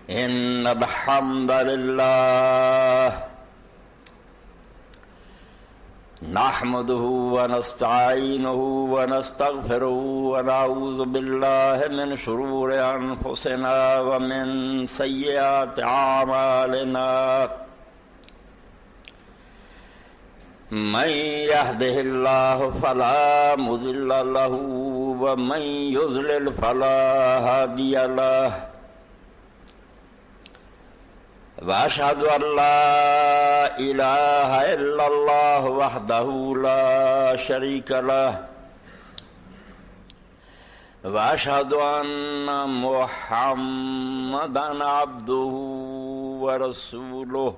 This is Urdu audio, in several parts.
إن الحمد لله نحمده ونستعينه ونستغفره ونعوذ بالله من شرور أنفسنا ومن سيئات أعمالنا من يهده الله فلا مضل له ومن يضلل فلا هادي له وأشهد أن لا إله إلا الله وحده لا شريك له وأشهد أن محمدًا عبده ورسوله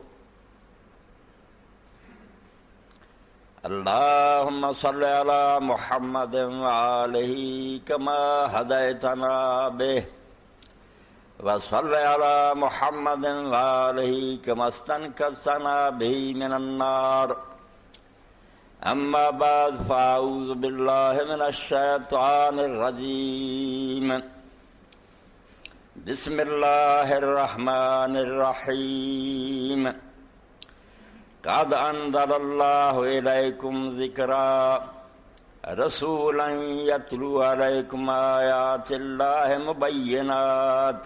اللهم صل على محمد وآله كما هديتنا به وصل على محمد وآله كما استنقذتنا به من النار أما بعد فأعوذ بالله من الشيطان الرجيم بسم الله الرحمن الرحيم قد أنزل الله إليكم ذكرا رسولا يتلو عليكم آيات الله مبينات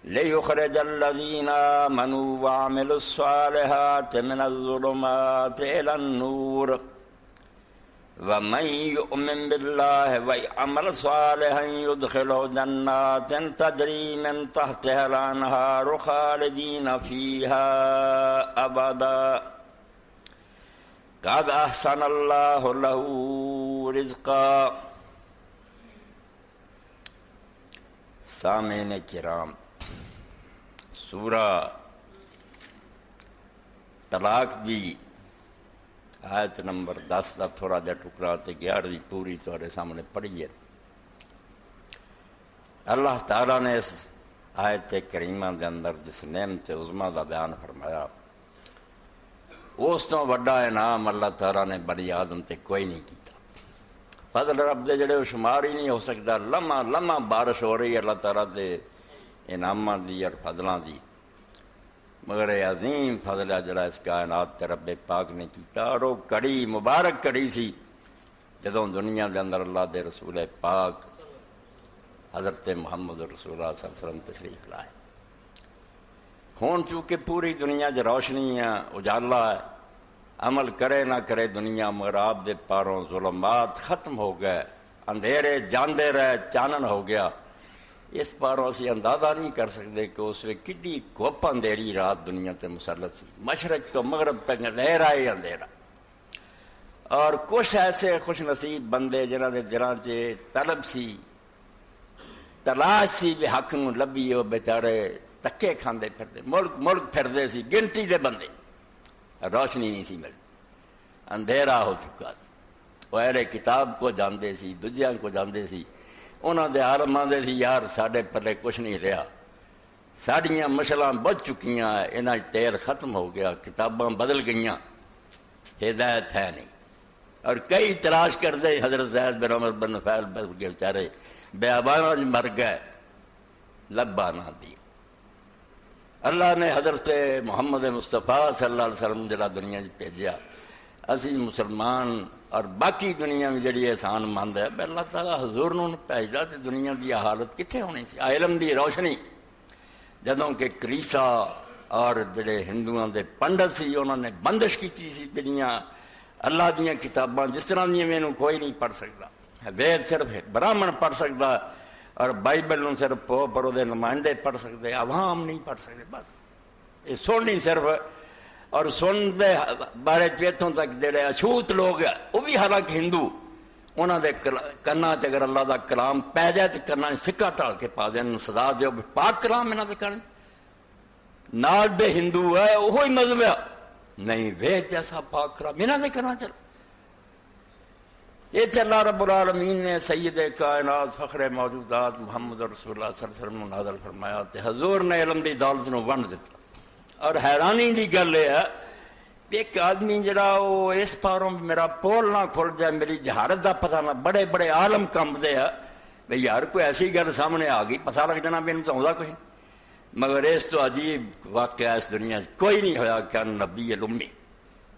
ليخرج الذين آمنوا وعملوا الصالحات من الظلمات إلى النور ومن يؤمن بالله ويعمل صالحا يدخله جنات تجري من تحتها الأنهار خالدين فيها أبدا قد أحسن الله له رزقا. سامعین کرام، سورہ طلاق دی آیت نمبر 10 کا تھوڑا جا ٹکڑا تے 11ویں پوری تھوڑے سامنے پڑھی ہے. اللہ تعالیٰ نے اس آیت کریمہ دے اندر جس نعمت عظمیٰ دا بیان فرمایا، اس تو وڈا انعام اللہ تعالیٰ نے بنی آدم تے کوئی نہیں کیتا. فضل رب دے جڑے شمار ہی نہیں ہو سکتا. لمحہ لمحہ بارش ہو رہی ہے اللہ تعالیٰ دے انعاماں دی اور فضلاں دی، مگر عظیم فضل ہے جڑا اس کائنات تے رب پاک نے کیتا. اور وہ کڑی مبارک کڑی سی جدوں دنیا دے اندر اللہ دے رسول پاک حضرت محمد رسول اللہ صلی اللہ علیہ وسلم تشریف لائے. ہون چونکہ پوری دنیا چ روشنی ہے، اجالا ہے، عمل کرے نہ کرے دنیا، مگر آپ دے پاروں ظلمات ختم ہو گئے، اندھیرے جاندے رہے، چانن ہو گیا. اس پاروں اسی اندازہ نہیں کر سکتے کہ اس میں کڈی گھپ اندھیری رات دنیا تے مسلط سی. مشرق تو مغرب تک اندھیرا ہی اندھیرا. اور کچھ ایسے خوش نصیب بندے جنہاں دے دلاں چ طلب سی، تلاش سی بھی حق نوں لبھی، وہ بیچارے تکے کھاندے پھردے، ملک پھردے سی، گنتی دے بندے. روشنی نہیں سی ملتی، اندھیرا ہو چکا سی. وہ اہل کتاب کو جاندے سی، دجیاں کو جاندے سی. انہاں دے عالم آندے سی یار ساڈے پلے کچھ نہیں رہا، ساڈیاں مشلاں بچ چکیاں، انہاں تیل ختم ہو گیا، کتاباں بدل گئیاں، ہدایت ہے نہیں. اور کئی تلاش کردے حضرت زید بن عمر بن نفیل کے بیچارے بیابانہ مر گئے، لبا نہ دی. اللہ نے حضرت محمد مصطفیٰ صلی اللہ علیہ وسلم جڑا دنیا بھیجا، اسی مسلمان اور باقی دنیا میں جڑی احسان مند ہے بے اللہ تعالیٰ حضور نوں بھیجدا تے دنیا دی حالت کتنے ہونی سی. علم دی روشنی جدوں کہ کلیسا اور جڑے ہندوؤں دے پنڈت سی انہوں نے بندش کیتی سی دنیا اللہ دیاں کتاباں جس طرح دیاں مینوں کوئی نہیں پڑھ سکتا. وید صرف براہمن پڑھ سکتا اور بائبل نوں صرف پوپ اور دے نمائندے پڑھ سکتے، عوام نہیں پڑھ سکتے. بس یہ سننی صرف، اور سن دے بارے اتوں تک جڑے اچھوت لوگ ہیں وہ بھی حالانکہ ہندو، انہوں دے کنا چ اگر اللہ دا کلام پی جائے تو کنا سکا ٹال کے پا دین، سزا دیو پاک کلام انہوں دے کرن. نال دے ہندو ہے وہی مذہب ہے نہیں، وید جیسا پاک کلام انہوں دے کرنا چل. یہ اللہ رب العالمین نے سید کائنات فخر موجودات محمد رسول اللہ صلی اللہ علیہ وسلم نازل فرمایا تے حضور نے علم دی دولت نو ونڈ دیتا. اور حیرانی دی گل یہ ہے ایک آدمی جڑا وہ اس پاروں میرا پول نہ کھل جائے، میری جہارت دا پتہ نہ، بڑے بڑے عالم کم دے ہے بھئی یار کوئی ایسی گل سامنے آ گئی پتہ لگ جانا بھی انہوں تو کچھ نہیں. مگر اس تو عجیب واقعہ اس دنیا کوئی نہیں ہویا کہ نبی الامی،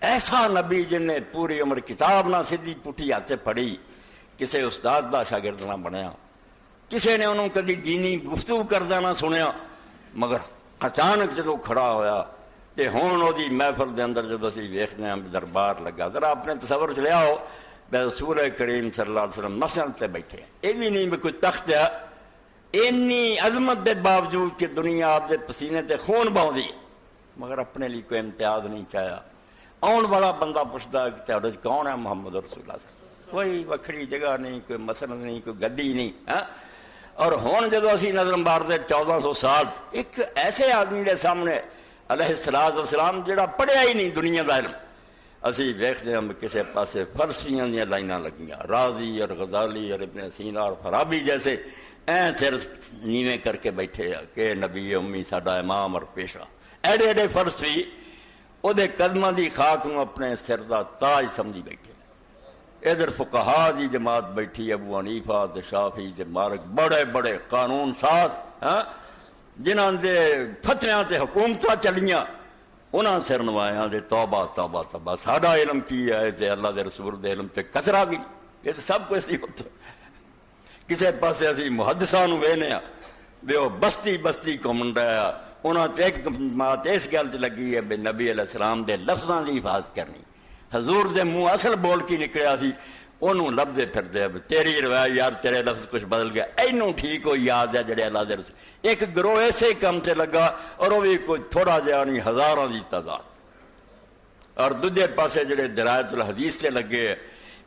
ایسا نبی جن نے پوری عمر کتاب نہ سیدھی پٹھی ہاتھ پڑھی، کسی استاد دا شاگرد نہ بنیا، کسی نے انہوں کدی دینی گفتگو کردہ نہ سنیا، مگر اچانک جدو کھڑا ہویا تے ہون وہ محفل دے اندر جدو اسی ویکھنے ہیں دربار لگا، ذرا اپنے تصور چ لیا ہو بے رسول کریم صلی اللہ علیہ وسلم مسجد تے بیٹھے، یہ بھی نہیں بھی کوئی تخت ہے، اینی عظمت دے باوجود کہ دنیا آپ دے پسینے تے خون بہندی، مگر اپنے لیے کوئی امتیاز نہیں چاہیا۔ آن والا بندہ پوچھتا کہ تیرے کون ہے؟ محمد رسول اللہ صلی اللہ علیہ وسلم، کوئی وکھری جگہ نہیں، کوئی مسند نہیں، کوئی گدی نہیں۔ اور ہون جدو اسی نظر مارتے 1400 سال ایک ایسے آدمی دے سامنے علیہ الصلوۃ والسلام جڑا پڑھیا ہی نہیں دنیا دا علم، اسی ویکھتے ہم کسے پاسے فلسفیاں دیا لائناں لگیاں، رازی اور غزالی اور ابن سینا اور فارابی جیسے سر نیویں کر کے بیٹھے کہ نبی امی ساڈا امام اور پیشوا، ایڈے ایڈے فلسفی وہ دے قدماں دی خاک نو اپنے سر دا تاج سمجھی بیٹھے۔ ادھر فقہا دی جماعت بیٹھی، ابو حنیفہ تے شافعی تے مالک، بڑے بڑے قانون ساز جنہاں دے فتویاں تے حکومتاں چلیاں، انہاں سر نوایاں دے توبہ توبہ توبہ، ساڈا علم کی ہے تے اللہ دے رسول دے علم تے کچرا بھی، یہ تے سب کچھ ہوتا۔ کسے پاسے اسی محدثاں نو وینے بے وہ بستی بستی گھومن رہا، انہاں تے ایک جماعت اس گل تے لگی ہے بے نبی علیہ السلام دے لفظاں دی حفاظت کرنی، حضور دے منہ اصل بول کی نکلیا سی انہوں لبدے پھر دے، تیری روایت یار تیرے لفظ کچھ بدل گیا، اینوں ٹھیک ہو یاد ہے جڑے اللہ دے رسول۔ ایک گروہ ایسے کم تے لگا اور وہ بھی کوئی تھوڑا جہا نہیں، ہزاراں دی تعداد۔ اور دوجے پاسے جڑے درایت الحدیث تے لگے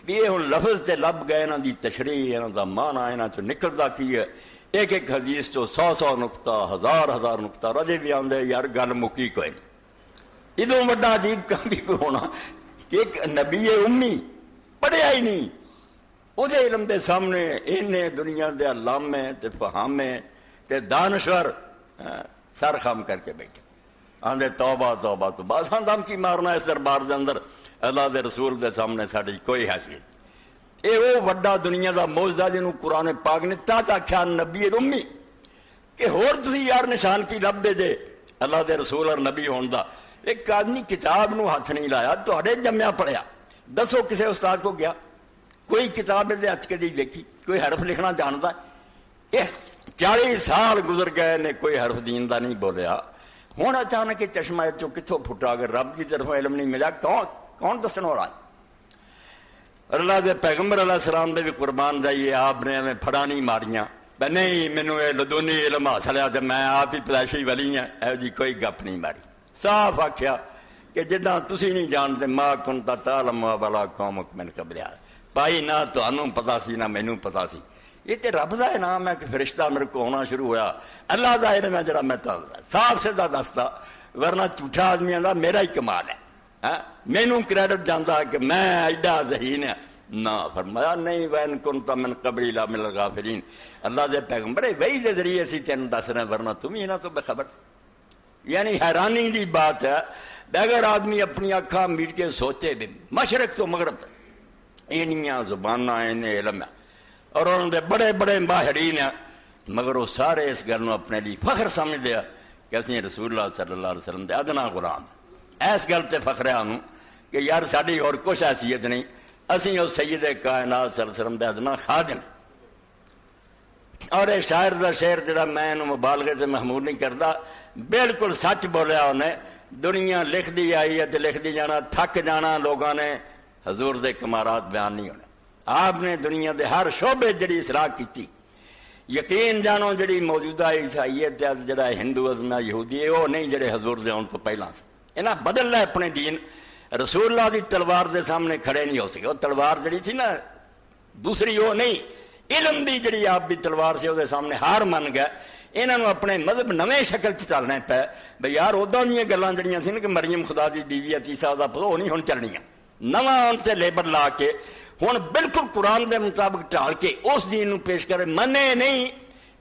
بھی یہ ہن لفظ تے لب گئے، انہاں دی تشریح، انہاں دا معنی انہاں چوں نکلدا کی ہے، ایک ایک حدیث تو 100 نقطہ، ہزار نقطہ، رجے بھی آندے یار گل مکی کوئی نہیں۔ ادوں وڈا عجیب کام بھی کوئی ہونا کہ ایک نبی امی پڑھیا ہی نہیں، وہ دے علم دے سامنے اینے دنیا دے علامے تے فہامے تے دانشور سر خم کر کے بیٹھے، آندے توبہ توبہ توبہ، اساں دم کی مارنا اس دربار دے اندر، اللہ دے رسول دے سامنے ساڈی کوئی حیثیت۔ اے وہ وڈا دنیا دا معجزہ جنوں قرآن پاک نے تا آکھیا نبی امی، کہ ہور تسی یار نشان کی لب دے جے اللہ دے رسول اور نبی ہون دا۔ ایک آدمی کتاب نو ہاتھ نہیں لایا، تہاڈے جمیا پڑھیا، دسو کسے استاد کو گیا کوئی کتاب دے ہاتھ کے دی دیکھی، کوئی حرف لکھنا جاندا ہے؟ 40 سال گزر گئے نے کوئی حرف دین دا نہیں بولیا، ہوں اچانک یہ چشمہ چو کتوں پھٹا، اگر رب کی طرف علم نہیں ملا کون دسن والا ہے؟ اللہ دے پیغمبر علیہ السلام دے بھی قربان جائیے، آپ نے ہمیں پھڑا نہیں ماریاں نہیں مینوں یہ لدنی علم حاصل ہے تو میں آپ ہی پیدائشی والی ہاں، ایو جی کوئی گپ نہیں ماری، صاف آکھیا کہ جداں تسی نہیں جانتے ما کنت تعلم ولا قومک من قبل ھذا، بھائی نہ تانوں پتا سی نہ مینوں پتا سی، یہ تے رب دا انعام ہے کہ فرشتہ میرے کو ہونا شروع ہویا، اللہ دا علم ہے جڑا میں صاف سیدھا دستا، ورنہ جھوٹا آدمی دا میرا ہی کمال ہے، مینوں کریڈٹ جاندا ہے کہ میں ایڈا ذہین ہے، نہ فرمایا نہیں وین کنت من قبل لمن الغافلین، اللہ دے پیغمبر وحی دے ذریعے سی تینوں دس رہے، ورنہ تم ہی نہ تو بے خبر۔ یعنی حیرانی دی بات ہے اگر آدمی اپنی آنکھاں میٹ کے سوچے بھی مشرق تو مغرب اینیاں زباناں اینے علم ہے اور انہوں نے بڑے بڑے ماہرین ہیں، مگر وہ سارے اس گل اپنے لیے فخر سمجھ لیا کہ اسی رسول اللہ صلی اللہ علیہ وسلم دے ادنا غلام، اس گل تے فخر ہے ہوں کہ یار ساری اور کچھ حیثیت نہیں، اسی اس سید کائنات صلی اللہ علیہ وسلم دے ادنا خادم۔ اور شاعر دا شعر جڑا میں مبالغے سے محمول نہیں کرتا، بالکل سچ بولیا انہیں، دنیا لکھ دی آئی ہے تو لکھ دی جانا، تھک جانا لوگوں نے، حضور دے کمالات بیان نہیں ہونے۔ آپ نے دنیا دے ہر شعبے جڑی اصلاح کی، یقین جانو جڑی موجودہ عیسائیت جڑا ہندوازم یہودی ہے وہ نہیں جڑے حضور دے آن تو پہلا سے، انہاں بدل لے اپنے دین، رسول اللہ دی تلوار دے سامنے کھڑے نہیں ہو سکے، وہ تلوار جڑی تھی نا دوسری وہ نہیں، علم دی جڑی آپ دی تلوار سے وہ سامنے ہار من گئے، انہوں نے اپنے مذہب نویں شکل چلنا پہ بھائی یار ادوں دیا گلاں جڑیاں سی نا کہ مریم خدا دی بیوی عیسیٰ دا پتہ وہ نہیں ہن چلنیاں، نواں ان تے لیبر لا کے ہوں بالکل قرآن دے مطابق ٹال کے اس دین نو پیش کرے، منے نہیں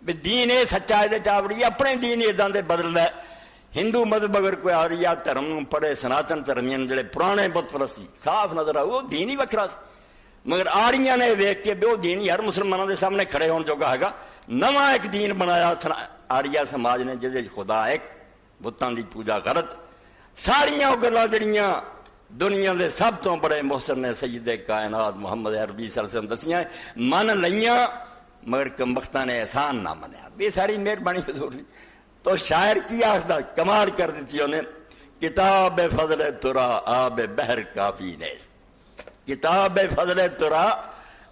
بھی دین یہ سچا ہے چاوڑی اپنے دین ادا دے بدل ہے۔ ہندو مذہب اگر کوئی آریہ دھرم پڑھے، سناتن دھرمین جڑے پرانے بت پرستی صاف نظر آؤ وہ دین ہی وکھرا، مگر آریاں نے ویک کے بھی وہ دین ہی ہر مسلمانوں دے سامنے کھڑے ہونے جوگا ہے گا، نواں ایک دین بنایا آریہ سماج نے جہدے خدا ایک بتاں دی پوجا غلط ساریاں وہ گلاں جڑیاں دنیا دے سب تو بڑے محسن نے سید کائنات محمد عربی صلی اللہ علیہ وسلم دسیاں من لیاں مگر کمبختاں نے احسان نہ منیا بے ساری مہربانی حضور دی تو شاعر کی آخدا کمال کر دیتی انہیں کتاب فضل ترا آب بحر کافی نیس کتاب فضل ترا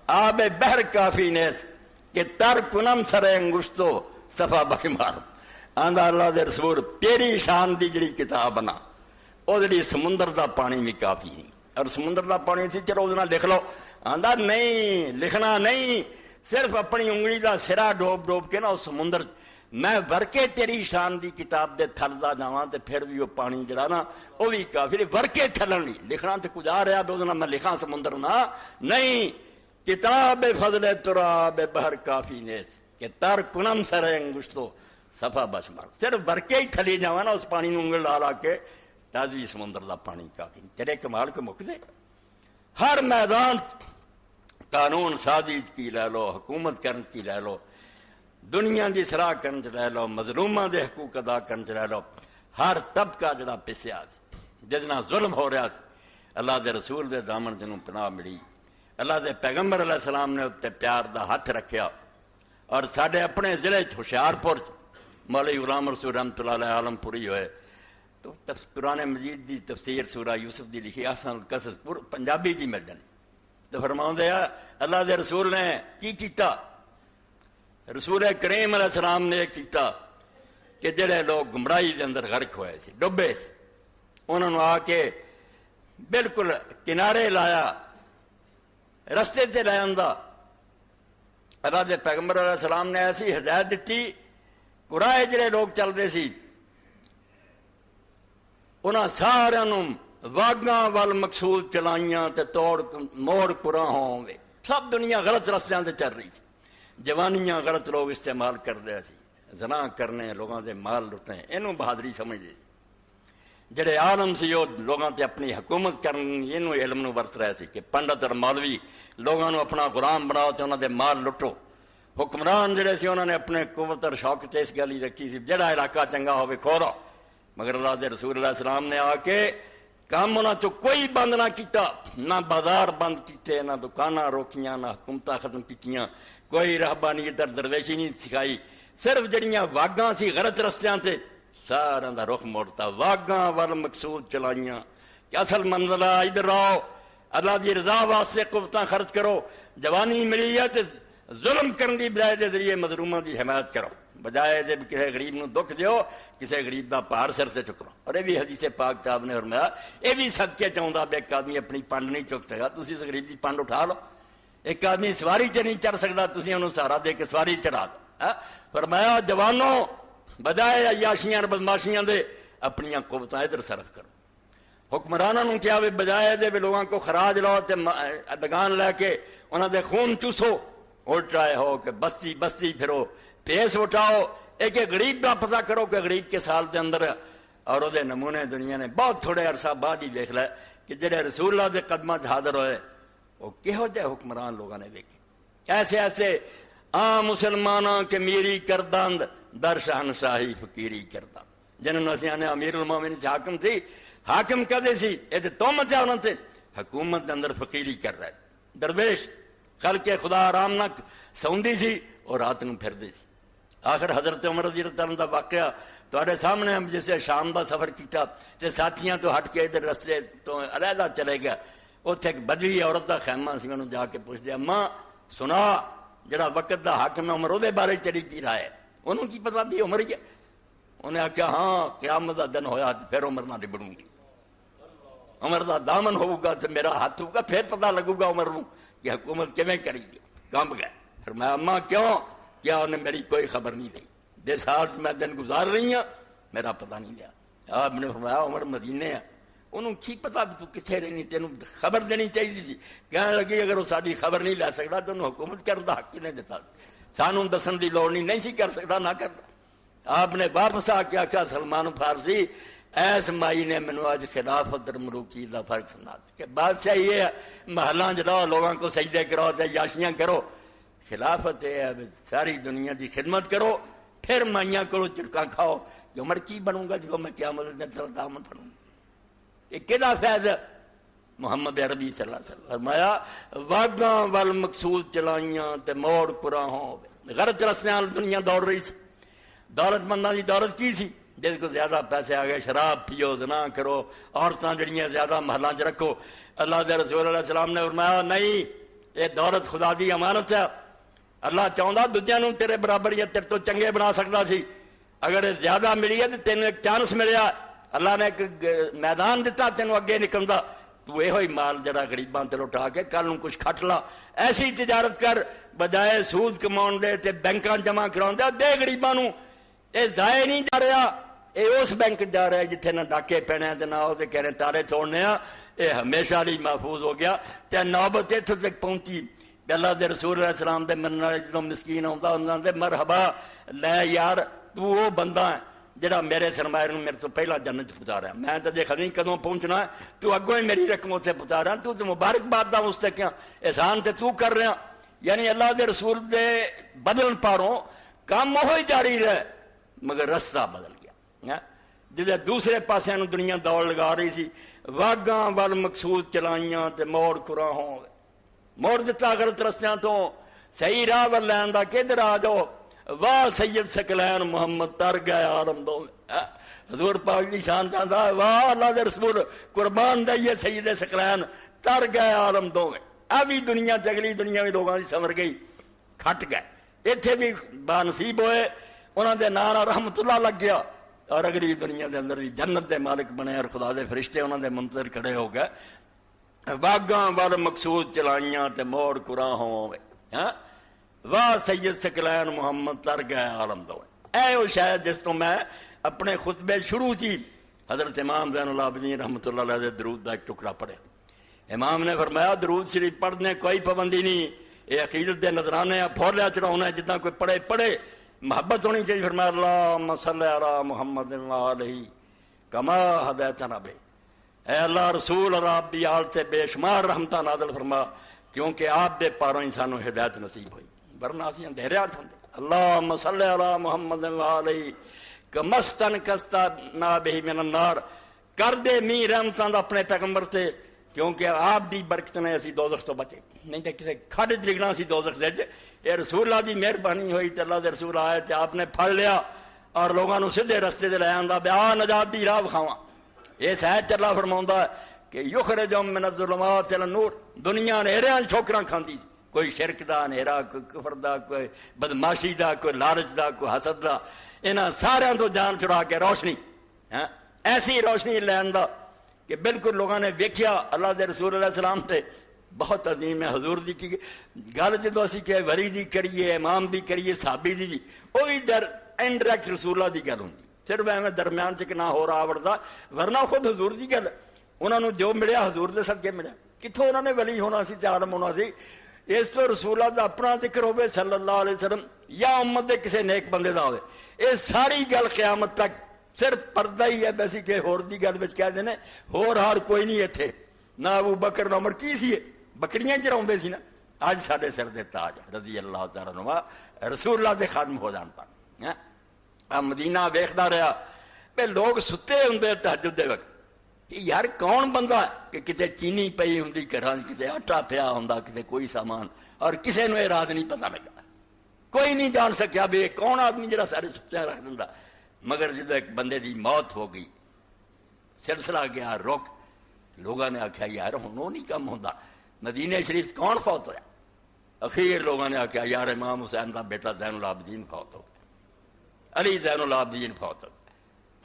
آب بحر کافی نیس کہ تر کنم سر انگشتو صفا بخمار آندہ اللہ دے رسول تیری شان دی جڑی کتاب بنا وہ جڑی سمندر دا پانی بھی کافی نہیں اور سمندر دا پانی تھی چلو اس لکھ لو آندہ نہیں لکھنا نہیں صرف اپنی انگلی دا سرا ڈوب ڈوب کے نا اس سمندر میں ورکے تیری شان دی کتاب دے تھلدا جاواں تے پھر بھی وہ پانی جڑا نا وہ بھی کافی ورکے تھلن نہیں لکھنا تے کچھ آ رہا تو میں لکھاں سمندر نہ نہیں کتاب فضل تراب بحر کافی نیس کہ تر کنم سر انگشتو صفا بشمار صرف ورکے ہی تھلی جاواں نا اس پانی نوں انگل لا کے تازوی سمندر دا پانی کافی تیرے کمال کو مک دے ہر میدان قانون سازی کی لے لو حکومت کرن کی لے لو دنیا دی اصلاح کرن لے لو مظلوماں دے حقوق ادا کرن لے لو ہر طبقہ جڑا پسیا جتنا ظلم ہو رہا اللہ دے رسول دے دامن جنوں پناہ ملی اللہ دے پیغمبر علیہ السلام نے اتنے پیار دا ہاتھ رکھیا اور ساڈے اپنے ضلع ہوشیارپور مولوی غلام رسول رحمۃ اللہ علیہ عالم پوری ہوئے تو قرآن مجید دی تفسیر سورہ یوسف دی لکھی احسن القصص پنجابی جی مل جانی تو فرماؤں دے اللہ دے رسول نے کی کیتا رسول کریم علیہ السلام نے کیتا کہ جڑے لوگ گمراہی دے اندر غرق ہوئے سی ڈبے سی انہوں نے آ کے بالکل کنارے لایا رستے تے لے آندا اللہ دے پیغمبر علیہ السلام نے ایسی ہدایت دیتی قرائے جڑے لوگ چل رہے سی انہاں سارے واگاں وال مقصود چلائیاں تے توڑ موڑ قرآن ہوئے سب دنیا غلط رستیاں تے چل رہی تھی جوانیاں غلط لوگ استعمال کر رہے تھے زنا کرنے لوگاں دے مال لٹنے اینوں بہادری سمجھ دے جڑے عالم سی وہ لوگاں تے اپنی حکومت کرنی اینوں علم نو ورت رہے سی کہ پنڈت اور مولوی لوگاں نو اپنا غلام بناؤ تے انہاں دے مال لٹو حکمران جڑے سی انہوں نے اپنے قوت اور شوق تے اس گل ہی رکھی سی جڑا علاقہ چنگا ہوے کھولو مگر اللہ دے رسول علیہ السلام نے آ کے کام انہاں چوں کوئی بند نہ کیتا نہ بازار بند کیتے نہ دکاناں روکیاں نہ حکومتاں ختم کیتیاں کوئی رہبانیت اور درویشی نہیں سکھائی صرف جڑیاں واگاں سی غلط رستیاں تے سارا دا رخ موڑتا واگاں وال مقصود چلائیاں کہ اصل منزل ادھر آؤ اللہ دی رضا واسطے قوتاں خرچ کرو جوانی ملی ہے تے ظلم کرن دی بجائے دے ذریعے مظلوماں دی حمایت کرو بجائے دے کسی غریب نو دکھ دیو کسی غریب دا پہاڑ سر سے چکرو اور یہ بھی حدیث پاک صاحب نے فرمایا یہ بھی صدقے چاہتا بے ایک آدمی اپنی پنڈ نہیں چک سکتا تسی اس غریب دی پنڈ اٹھا لو ایک آدمی سواری چ نہیں چڑھ سکتا تسی انہوں سہارا دے کے سواری چڑھا دو فرمایا جوانوں بجائے عیاشیاں بدماشیاں دے اپنی قوتاں ادھر صرف کرو حکمرانوں نے کیا بجائے دے لوگوں کو خراج لو تے دگان لے کے انہوں دے خون چوسو الٹائے ہو کہ بستی بستی پھرو پیس اٹھاؤ ایک غریب کا پتہ کرو کہ غریب کے سال دے اندر اور وہ نمونے دنیا نے بہت تھوڑے عرصہ بعد ہی دیکھ لے کہ جڑے رسول اللہ دے قدمہ حاضر ہوئے وہ کہو جائے حکمران لوگوں نے دیکھے ایسے ایسے عام مسلمانوں کے میری کرداند در شہنشاہی فقیری کرداند جنہوں نے اسی آنے امیر المومنین سے حاکم تھی حاکم کدے سی یہ تو تومت ہے انہوں نے حکومت کے اندر فقیری کر رہے درویش خلق خدا آرام نہ سوندی سی اور رات نو پھر دی سی آخر حضرت عمر رضی اللہ عنہ دا واقعہ تواڈے سامنے ہم جسے شام دا سفر کیتا تے ساتھیاں تو ہٹ کے ادھر رستے تو علیحدہ چلے گیا اتنے ایک بدوی عورت دا خیمہ سی انہوں جا کے پوچھ دیا ماں سنا جڑا وقت دا حاکم عمر دے بارے تیری کی رائے انہوں کی پتہ بھی عمر ہی ہے انہیں آخیا ہاں قیامت دا دن ہویا پھر عمر نہ نبڑوں گی عمر دا دامن ہوگا تو میرا ہاتھ ہوگا پھر پتہ لگوں گا عمر نوں کہ حکومت کیویں کری گی کام گئے پھر میں اماں کیوں کیا انہیں میری کوئی خبر نہیں دی دے سال میں دن گزار رہی ہوں میرا پتہ نہیں لیا آپ نے فرمایا عمر مدینے ہے انہوں کی پتا بھی تو کتنے رہنی تینوں خبر دینی چاہیے تھی کہنے لگی اگر وہ ساری خبر نہیں لے سکتا تو انہوں حکومت کرنے کا حق ہی نہیں دیتا سانوں دسن کی لوڑ نہیں سی کر سکتا نہ کرتا آپ نے واپس آ کے آخیا سلمان فارسی ایس مائی نے مینو اج خلافت اور ملوکی کا فرق سنا کہ بادشاہ یہ محلہ جلاؤ لوگوں کو سجدے کرو تے یاشیاں کرو خلافت یہ ہے ساری دنیا کی خدمت کرو پھر مائیاں کو چڑکا کھاؤ کہ عمر کی بنوں گا جو میں قیامت میں تیرا دامن پھڑوں گا. یہ کہڑا فیض ہے؟ محمد عربی صلی اللہ علیہ وسلم فرمایا واگاں ول مقصود چلائیاں تے موڑ پورا ہو. غرض رسیاں دنیا دوڑ رہی سی. دولت منداں دی دولت کی سی؟ جس کو زیادہ پیسے آ گئے شراب پیو زنا کرو عورتاں جڑیاں زیادہ محلاں چ رکھو. اللہ دے رسول علیہ السلام نے فرمایا نہیں یہ دولت خدا دی امانت ہے. اللہ چاہتا دوجیاں نوں تیرے برابر یا تیرے تو چنگے بنا سکتا سی. اگر یہ زیادہ ملی ہے تو تینوں ایک چانس ملیا. اللہ نے ایک میدان دیتا تینوں اگے نکلن دا. تو یہ مال جڑا غریباں تے لٹا کے کل نوں کچھ کھٹ لا. ایسی تجارت کر بجائے سود کماؤن دے تے بینکاں جمع کراؤن دے غریباں نوں. یہ ضائع نہیں جا رہا. یہ اس بینک جا رہا ہے جتنے نہ ڈاکے پینے تے نہ وہ کہہ رہے تارے توڑنے. یہ ہمیشہ لیے محفوظ ہو گیا. تے نوبت اتھوں تک پہنچی. اللہ دے رسول علیہ السلام دے منن والے جدوں مسکین آਉਂدا انہاں دے مرحبا لے یار تو وہ بندہ ہے جڑا میرے سرمایہ نوں میرے تو پہلا جنت پہنچا. میں تو دیکھا نہیں کدوں پہنچنا. تو اگوں ہی میری رقم اتنے پہنچا رہا. تو مبارکباد دا اس تے کیا احسان تے تو کر رہا. یعنی اللہ دے رسول دے بدلن پاروں کام وہی جاری رہے مگر رستہ بدل گیا. جدے دوسرے پاسے نوں دنیا دوڑ لگا رہی سی واگاں ول مقصود چلائیاں تے موڑ کراں ہو. موڑ دیتا غلط رستیاں تو صحیح راہ ول لین دا کدھر آ جاؤ. واہ سید ثقلین محمد تر گئے عالم دو. حضور پاک دی شان دا واہ اللہ دے رسول قربان دئیے سید ثقلین تر گئے عالم دو. ابھی دنیا چگلی دنیا بھی لوگوں کی سمر گئی کھٹ گئے. اتنے بھی بانصیب ہوئے انہوں دے نام رحمت اللہ لگ گیا. اور اگلی دنیا دے اندر بھی جنت دے مالک بنے اور خدا دے فرشتے انہوں دے منتظر کھڑے ہو گئے. واگاں ول مقصود چلائیاں تے موڑ کراں ہوئے. واہ سید ثقلین محمد تر گئے عالم دو. اے وہ شاید جس تو میں اپنے خطبے شروع کی حضرت امام زین العابدین رحمۃ اللہ علیہ دے درود دا ایک ٹکڑا پڑھے. امام نے فرمایا درود شریف پڑھنے کوئی پابندی نہیں. یہ عقیدت دے نظرانے پھولیا چڑھاؤنا ہے جتنا کوئی پڑھے پڑھے. محبت ہونی چاہیے. فرمایا اللہم صلی علی محمد وآلہ کما ہدیتنا بے. اے اللہ رسول اور آپ دی آل سے بے شمار رحمتہ نازل فرما کیونکہ آپ دے پاروں ہی سانو ہدایت نصیب ہوئی ورنہ اسی اندھیریات ہوندے. اللہم صلی علی محمد وآلہ کمستن کستا نابہ من النار. کر دے می رحمتاں دا اپنے پیغمبر تے کیونکہ آپ دی برکت نے اسی دوزخ تو بچے. نہیں تو کسی کھڈ ڈگنا سی دوزخ دے. یہ رسول اللہ دی مہربانی ہوئی تے اللہ دے رسول آئے تے آپ نے پھڑ لیا اور لوگوں نو سیدھے رستے دے لے آندا بیا نجات دی راہ کھاواں. یہ سہج اللہ فرماوندا کہ یخرجہم من الظلمات الی النور. دنیا نیریاں ٹھوکراں کھاندی کوئی شرک دا نیرا کوئی کفر دا کوئی بدماشی دا کوئی لالچ دا کوئی حسد دا. انہاں سارے تو جان چھڑا کے روشنی ایسی روشنی لین دا کہ بالکل لوگوں نے ویکھیا اللہ دے رسول علیہ السلام تے بہت عظیم ہے. حضور دی کی گل جدو اسی کہ ولی دی کریے امام دی کریے صحابی دی بھی وہی انڈائریکٹ رسول اللہ دی گل ہوندی. صرف ایویں درمیان چ نہ ہو رہا وڑدا ورنہ خود حضور دی گل. انہوں نے جو ملیا حضور دے صدقے ملیا. کتوں انہوں نے ولی ہونا سی تے عالم ہونا سی. اس تو رسول اللہ دا اپنا ذکر ہوئے صلی اللہ علیہ وسلم یا امت دے کسے نیک بندے دا ہوئے. یہ ساری گل قیامت تک صرف پردہ ہی ہے. ویسی کہ ہور دی گل وچ کہہ دینے ہور ہار کوئی نہیں اتنے. نہ ابو بکر نہ عمر کی سی بکریاں چراؤندے سی نا. اج ساڈے سر دے تاج رضی اللہ تعالیٰ عنہ رسول اللہ دے خادم ہو جان پر. مدینہ ویکھدا رہا پہ لوگ ستے ہوندے تہجد دے وقت. یار کون بندہ کہ کتے چینی پئی ہوندی گھراں کتے آٹا پیا ہوندا کتے کوئی سامان اور کسے نوں یہ راز نہیں پتہ لگا. کوئی نہیں جان سکیا بھی کون آدمی جڑا سارے ستے رکھ دیندا. مگر جدو ایک بندے دی موت ہو گئی سلسلہ گیا رک. لوگوں نے آخیا یار ہن وہ نہیں کم ہوندا. مدینہ شریف کون فوت ہویا؟ اخیر لوگوں نے آخیا یار امام حسین کا بیٹا زین العابدین فوت ہو گیا. علی زین العابدین فوت ہو گیا.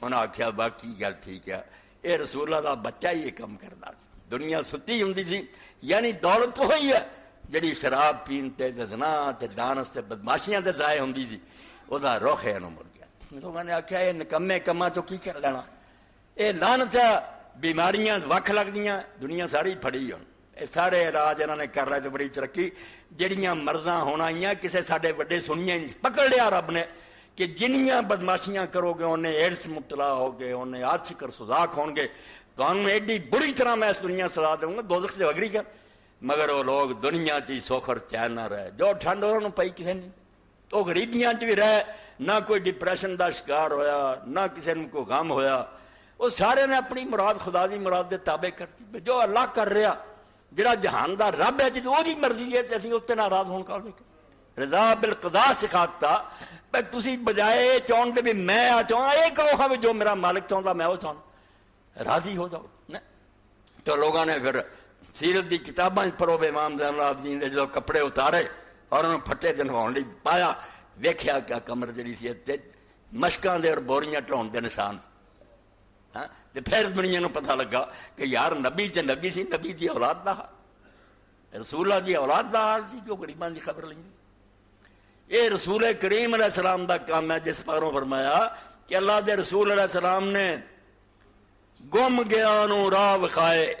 انہوں نے آخیا باقی گل ٹھیک ہے یہ رسول اللہ کا بچہ ہی یہ کم کرتا. دنیا ستی ہوں سی. یعنی دولت وہی ہے جڑی شراب پین تے زنا تے ڈانس تے بدماشیاں تے ضائع ہوندی سی. وہ رخ ہے مڑ گیا. لوگوں نے آخیا یہ نکمے کما چو کی کر لینا. یہ لعنت بیماریاں وکھ لگدیاں دنیا ساری پھڑی ہوں. یہ سارے علاج انہوں نے کر رہے تو بڑی ترقی. جہاں مرضاں ہونا آئی کسے سارے وڈے سنیاں پکڑ لیا رب نے کہ جنیاں بدماشیاں کرو گے انہیں ایڈس مبتلا ہو گے انہیں آشکر سزاق ہون گے. تمہیں ایڈی بری طرح میں اس دنیا سزا دوں گا دوزخ سے وگری کر. مگر وہ لوگ دنیا چی سوکھر چین نہ رہے. جو ٹھنڈ انہوں نے پئی کسی نہیں وہ غریبیاں بھی رہے، نہ کوئی ڈپریشن دا شکار ہویا، نہ کسی نے کوئی غم ہویا، وہ سارے نے اپنی مراد خدا دی مراد دے تابع کرتی، جو اللہ کر رہا، جڑا جہان دا رب ہے، جی وہی مرضی ہے، اسی اس تے ناراض ہون کا رضا بالقضاء سکھاتا، تسی بجائے چاہن دے بھی میں چاہنا، یہ کہو ہاں جو میرا مالک چاہتا میں وہ چاہنا، راضی ہو جاؤ۔ تو لوگوں نے پھر سیرت دی کتاباں پڑھو، امام زین العابدین نے جب کپڑے اتارے اور انہوں پھٹے دنواؤن لی پایا، ویکھیا کیا کمر جڑی سی مشکاں دے اور بوریاں ٹھاؤن دے نشان، پھر دنیا نو پتہ لگا کہ یار نبی چ نبی سی، نبی دی اولاد دا حال، رسول اللہ دی اولاد دا حال سی، جو غریباں دی خبر لیں گے۔ یہ رسول کریم علیہ السلام دا کام ہے، جس پاروں فرمایا کہ اللہ دے رسول علیہ السلام نے گم گیا نو راہ وکھائے،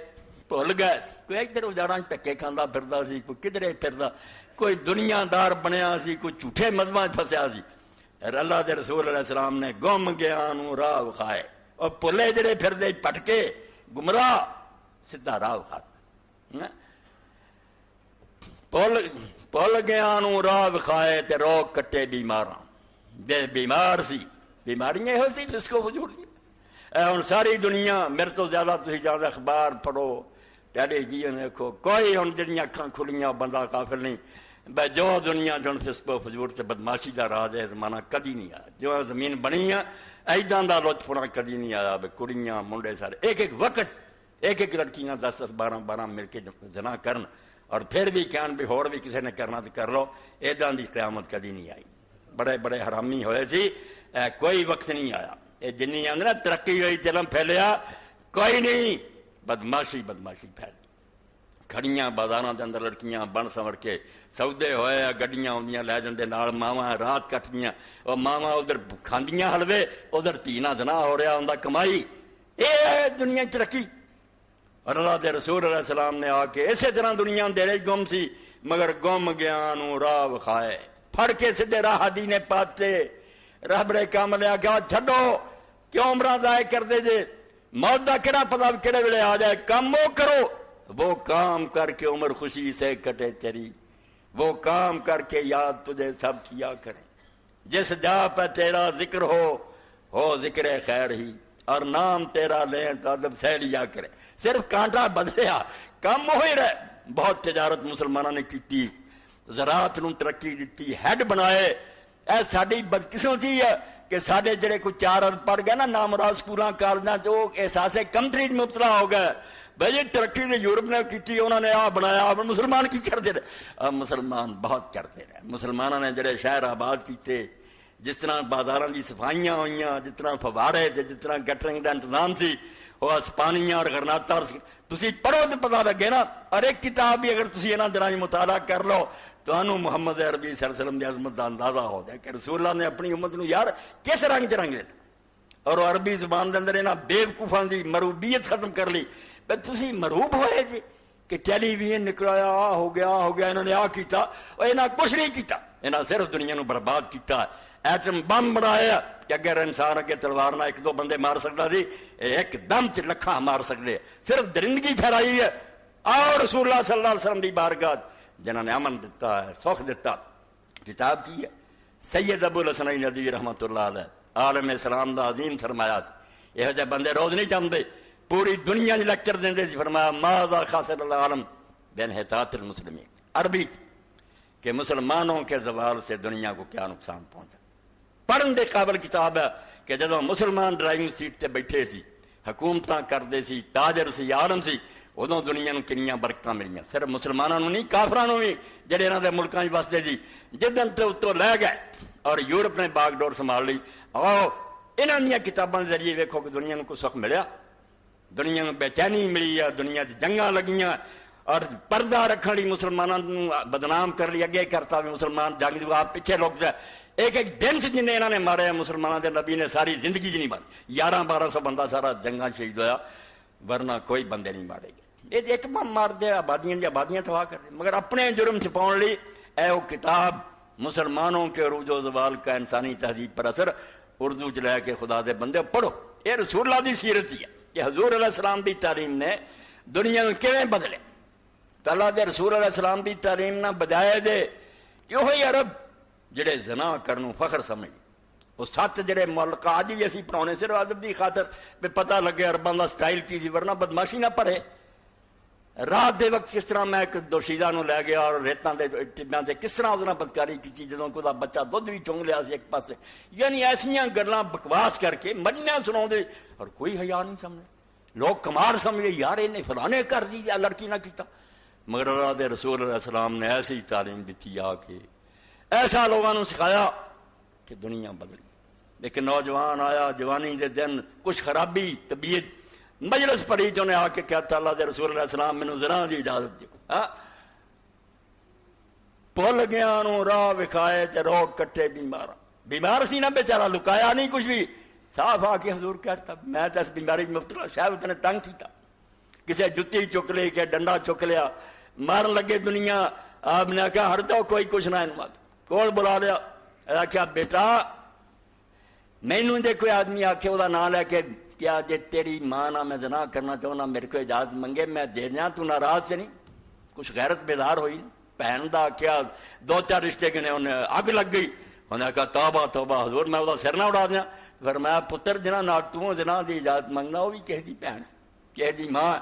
بھول گئے، کوئی ادھر اجاڑاں دھکے کھاندا پھردا سی، کوئی کدھرے پھردا، کوئی دنیا دار بنیا سی، کوئی جھوٹے مذہباں پھسیا سی، اللہ دے رسول علیہ السلام نے گم گیا نو راہ وکھائے، اور پلے جڑے پھردے پٹکے گمراہ سیدھا راہ وکھاتا، پل گیا نو راہ وکھائے تے روک کٹے بیماراں، جے بیمار سی بیماریاں یہ سی جس کو وجود ہوں ساری دنیا میرے تو زیادہ تھی جانا اخبار پڑھو، ٹیلی ویژن دیکھو، کوئی ہوں جنیاں اکھاں کھلیاں بندہ کافر نہیں، بھائی جو دنیا جن فسق و فجور تے بدماشی دا راج ہے زمانہ کدی نہیں آیا، جو زمین بنی ہے ایداں دا لطف پڑا کدی نہیں آیا، بھائی کڑیاں منڈے سارے ایک ایک وقت ایک ایک لڑکیاں 10 12 12 مل کے زنا کرن، اور پھر بھی کہن بھی ہور بھی کسی نے کرنا تو کر لو، ایداں دی قیامت کدی نہیں آئی، بڑے بڑے حرامی ہوئے سی، کوئی وقت نہیں آیا، یہ جنی آدھے نا ترقی ہوئی چلم پھیلیا، کوئی نہیں، بدماشی بدماشی پھیلی، کھڑیاں بازاراں دے اندر لڑکیاں بن سنور کے سودے ہوئے، گڈیاں آدیاں لے جاندے نال ماواں رات کٹدیاں، اور ماواں ادھر کھاندیاں حلوے، ادھر تینا زنا ہو رہا ہوندا کمائی، یہ دنیا ترقی۔ اور اللہ دے رسول علیہ السلام نے آ کے اسی طرح دنیا اندھیرے گم سی، مگر گم گیا نو راہ وکھائے، پھڑ کے سدھے راہ دین پاتے، رہبر کام لیا کہ چھڈو کیوں عمرہ ضائع کر دے جے، موت دا کہڑا پتا کہڑے ویلے آ جائے، کام وہ کرو، وہ کام کر کے عمر خوشی سے کٹے تیری، وہ کام کر کے یاد تجھے سب کیا کریں، جس جا پہ تیرا ذکر ہو ذکر خیر ہی، اور نام تیرا لیں تو ادب سے لیا کرے، صرف کانٹا بدلیا کام ہوئی رہے۔ بہت تجارت مسلمانوں نے کی، زراعت نو ترقی دیتی، ہیڈ بنائے، اے ساری بدقسمتی ہے کہ سارے جڑے کوئی 4 ارب پڑھ گئے نا نامراد سکولاں کالجاں تو وہ احساس کمتری مبتلا ہو گئے، بھائی ترقی نے یورپ نے کی، انہوں نے آ بنایا، مسلمان کی کرتے رہے، اب مسلمان بہت کرتے رہے، مسلمانوں نے جڑے شہر آباد کیتے، جس طرح بازاراں دی صفائیاں ہوئیاں، جس طرح فوارے تھے، جس طرح گٹرنگ دا انتظام سی، وہ اسپانیاں اور غرناطہ، تسی پڑھو تو پتا لگے نا، اور ایک کتاب بھی اگر تسی انہاں دناں مطالعہ کر لو تو انہوں محمد عربی صلی اللہ علیہ وسلم دی عظمت دا اندازہ ہو جائے کہ رسول اللہ نے اپنی امت نو یار کس رنگ رنگ دے، اور عربی زبان دے اندر انہاں بیوقوفاں دی مروبیت ختم کر لی، بھئی تسی مروب ہوئے جی کہ ٹیلی ویژن نکلایا ہو گیا انہوں نے آ کیتا، اور انہاں کچھ نہیں کیتا، انہاں صرف دنیا نو برباد کیتا، ایٹم بم بنایا کہ اگر انسان اگے تلوار نہ 1 2 بندے مار سکتا سی، ایک دم چ لکھاں مار سکتے، صرف درندگی پھیلائی ہے۔ اور رسول اللہ صلی اللہ علیہ وسلم دی بارگاہ جنہوں نے امن دیتا ہے، سکھ دیتا، کتاب کی ہے سید ابو الحسن ندوی رحمۃ اللہ علیہ، عالم اسلام دا عظیم سرمایہ، یہ جہ بندے روز نہیں چاہتے، پوری دنیا لیکچر دے سی، فرمایا ماذا خاسر العالم بانحطاط المسلمین، عربی کہ مسلمانوں کے زوال سے دنیا کو کیا نقصان پہنچا، پڑھن دے قابل کتاب ہے کہ جدو مسلمان ڈرائیونگ سیٹ تے بیٹھے سی، حکومتاں کردے سی، تاجر سی، عالم سی، ادوں دنیا نو کنیاں برکتاں ملیاں، صرف مسلمانوں نہیں کافراں نو بھی جڑے انہاں دے ملکاں وچ وسدے سی، جدن تے اتوں لے گئے اور یورپ نے باغ ڈور سنبھال لی، آؤ انہاں دیاں کتاباں دے ذریعے ویکھو کہ دنیا نو کوئی سکھ ملیا، دنیا نو بے چینی ملی ہے، دنیا دی جنگاں لگیاں، اور پردہ رکھن لی مسلمانوں بدنام کر لی، اگے کرتا بھی مسلمان جنگ جو آپ پیچھے لوگ جائے، ایک ایک دن سے جنہیں انہوں نے مارے ہیں مسلمانوں دے نبی نے ساری زندگی جی نہیں ماری، 1100-1200 بندہ سارا جنگاں شہید ہویا، ورنہ کوئی بندے نہیں مارے گئے، یہ ایک بم مار دے آبادیاں تباہ کر رہے، مگر اپنے جرم چھپاؤن لی اے وہ کتاب مسلمانوں کے عروج و زوال کا انسانی تہذیب پر اثر، اردو چ لے کے خدا دے بندے پڑھو، یہ رسول اللہ دی سیرت ہی ہے کہ حضور علیہ السلام دی تعلیم نے دنیا میں کیویں بدلے، تو اللہ دے رسول علیہ السلام دی تعلیم نہ بجائے دے کہ وہی عرب جڑے زنا کرنوں فخر سمجھ، وہ 7 جڑے ملک اج بھی اسی پڑھاؤنے صرف ادب دی خاطر پہ پتہ لگے عرباں دا سٹائل کی سی، ورنہ بدماشی نہ پڑھے۔ رات دے وقت کس طرح میں ایک دوشیزہ نو لے گیا اور ریتاں دے ٹبیاں تے کس طرح اس بدکاری کی جدوں کو بچہ دودھ بھی چونگ لیا سی ایک پاسے، یعنی ایسیاں گلاں بکواس کر کے مجنیاں سناؤں دے اور کوئی حیا نہیں سمجھے، لوگ کمار سمجھے یار انہیں فلانے کر دی یا لڑکی نہ کیتا، مگر اللہ دے رسول علیہ السلام نے ایسی تعلیم دیتی آ کے ایسا لوگوں نے سکھایا کہ دنیا بدل گئی۔ لیکن نوجوان آیا جوانی دے دن کچھ خرابی طبیعت مجلس پڑھی تو نے آ کے کہتا اللہ دے رسول علیہ السلام مینوں زنا دی اجازت دیو، بھول گیا انہوں راہ وکھائے تے روگ کٹے بیمار سی نہ بیچارہ، لکایا نہیں کچھ بھی، صاف آ کے حضور کہتا میں تو اس بیماری مبتلا، شاید نے تنگ کیتا، کسے جتی چک لی کہ ڈنڈا چک لیا، مارن لگے دنیا، آپ نے کہا ہر دو کوئی کچھ نہ انمات کول بلا لیا، آخیا بیٹا مینوں دے کوئی آدمی آکھے وہ نام لے کے کیا جے تیری ماں نہ میں زنا کرنا چاہنا میرے کو اجازت منگے میں دے دیا، تو ناراض سے نہیں؟ کچھ غیرت بیدار ہوئی، بہن دا کیا 2-4 رشتے گنے انہیں اگ لگ گئی، انہیں کہا توبہ توبہ حضور میں وہ سر نہ اڑا دیا، فرمایا پتر جنہ نال تو زنا دی اجازت منگنا وہ بھی کہہ دی بہن کہہ دی ماں،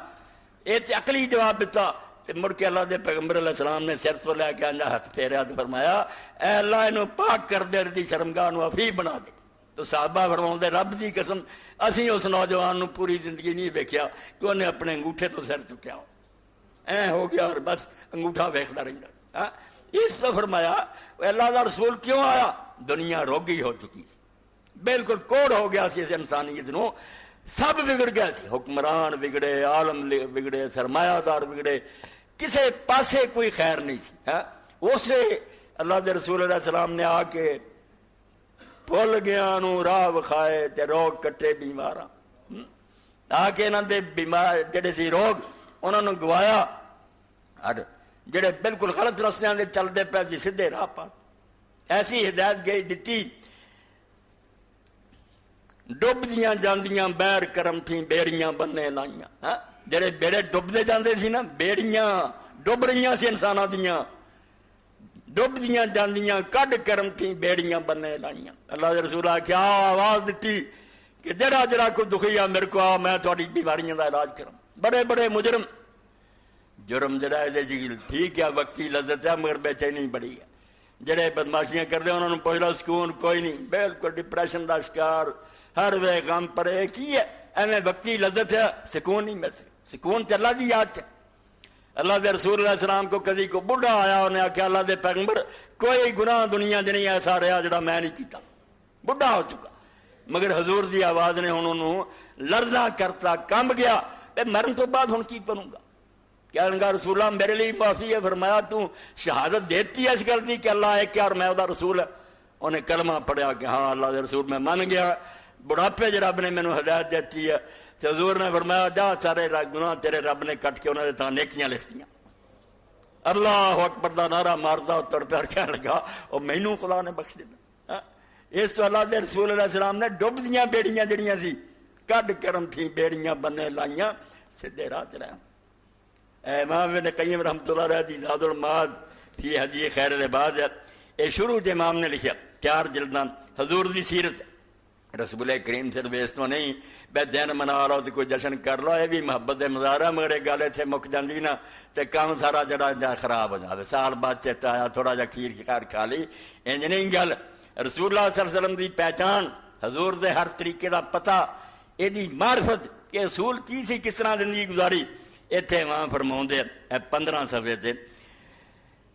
یہ تے عقلی جواب دیتا۔ مڑ کے اللہ دے پیغمبر علیہ السلام نے سر تو لے کے انجا ہاتھ پھیریا تو فرمایا اے اللہ انہوں پاک کر دے دی شرمگاہ نو افی بنا دے۔ تو صحابہ فرماؤں دے رب دی قسم اسی اس نوجوان نو پوری زندگی نہیں ویکھیا کہ انہیں اپنے انگوٹھے تو سر چکیا ہو، ہو گیا اور بس انگوٹھا ویکھدا رہندا۔ اس تو فرمایا اللہ دا رسول کیوں آیا؟ دنیا روگی ہو چکی سی، بالکل کوڑ ہو گیا سی اس انسانیت نو، سب بگڑ گیا سی، حکمران بگڑے، عالم بگڑے، سرمایہ دار بگڑے، کسے پاسے کوئی خیر نہیں سی۔ اسے اللہ دے رسول علیہ السلام نے آ کے بھول گیا نو راہ وکھائے تے روگ کٹے بیماراں، آ کے انہاں دے بیمار جڑے سی روگ انہاں نو گوایا، اور جڑے بالکل غلط رستیاں دے چلدے پے جی سیدھے راہ پا، ایسی ہدایت گئی دتی ڈب دیاں جاندیاں بیر کرم تھیں بیڑیاں بننے لائیاں، جڑے بیڑے ڈبدے جاندے سی نا، بیڑیاں ڈب رہیاں سی انساناں دیاں، ڈب دیاں جاندیاں کڈ کرم تھیں بیڑیاں بننے لائیاں۔ اللہ دے رسول کیا آواز دیتی کہ جڑا جڑا کوئی دکھی آ میرے کو آ میں تھوڑی بیماریاں دا علاج کراں۔ بڑے بڑے مجرم جرم جڑا ہے جی ٹھیک ہے وقتی لذت ہے مگر بے چینی بڑی ہے، جڑے بدماشیاں کردے انہوں نے پہلا سکون کوئی نہیں، بالکل ڈپریشن دا شکار، ہر وے غم پرے کی ہے، ایویں وقتی لذت ہے سکون نہیں مل سکتا، سکون تے اللہ دی یاد ہے۔ اللہ دے رسول علیہ السلام کو کدی کو بڑھا آیا انہیں آخیا اللہ دے پیغمبر کوئی گناہ دنیا دے نہیں ایسا رہا جڑا میں نہیں کیتا، بڑھا ہو چکا، مگر حضور دی آواز نے انہوں لرزاں کرتا کمب گیا، مرن تو بعد ہن کی کروں گا؟ کہنے گا رسول اللہ میرے لیے معافی ہے، فرمایا تو شہادت دیتی ہے اس گل دی کہ اللہ ہے کیا اور میں دا رسول ہے؟ انہیں کلمہ پڑھیا کہ ہاں اللہ دے رسول میں من گیا، بڑھاپے جو رب نے مینوں ہدایت دیتی ہے، تو حضور نے فرمایا جا سارے گناہ تیرے رب نے کٹ کے انہوں نے تاں نیکیاں لکھ دیاں۔ اللہ اکبر دا نعرہ ماردا تر پیار کہنے لگا اور مینوں خدا نے بخش دینا۔ اس تو اللہ دے رسول علیہ السلام نے ڈب دیاں بیڑیاں جڑیاں سی کڈ کرم تھیں بیڑیاں بننے لائیاں سیدھے راہ تے رہا۔ امام ابن قیم رحمۃ اللہ علیہ دی زاد المعاد فی ہدی خیر العباد ہے، یہ شروع تے امام نے لکھا 4 جلداں حضور دی سیرت، رسول کریم صرف اس تو نہیں بے دن منا لو تو کوئی جشن کر لو، یہ بھی محبت دے مظاہرہ، مگر یہ گل اتنے مک جاندی نا تے کام سارا جڑا خراب ہو جائے، سال بعد چیتا آیا تھوڑا جا کھیر خیر کھا لی، انج نہیں گل۔ رسول اللہ صلی اللہ علیہ وسلم دی پہچان، حضور دے ہر طریقے دا پتہ، یہ دی معرفت کہ اصول کی سی کس طرح زندگی گزاری، اتنے وہاں فرماؤں دے 15 صفحے تے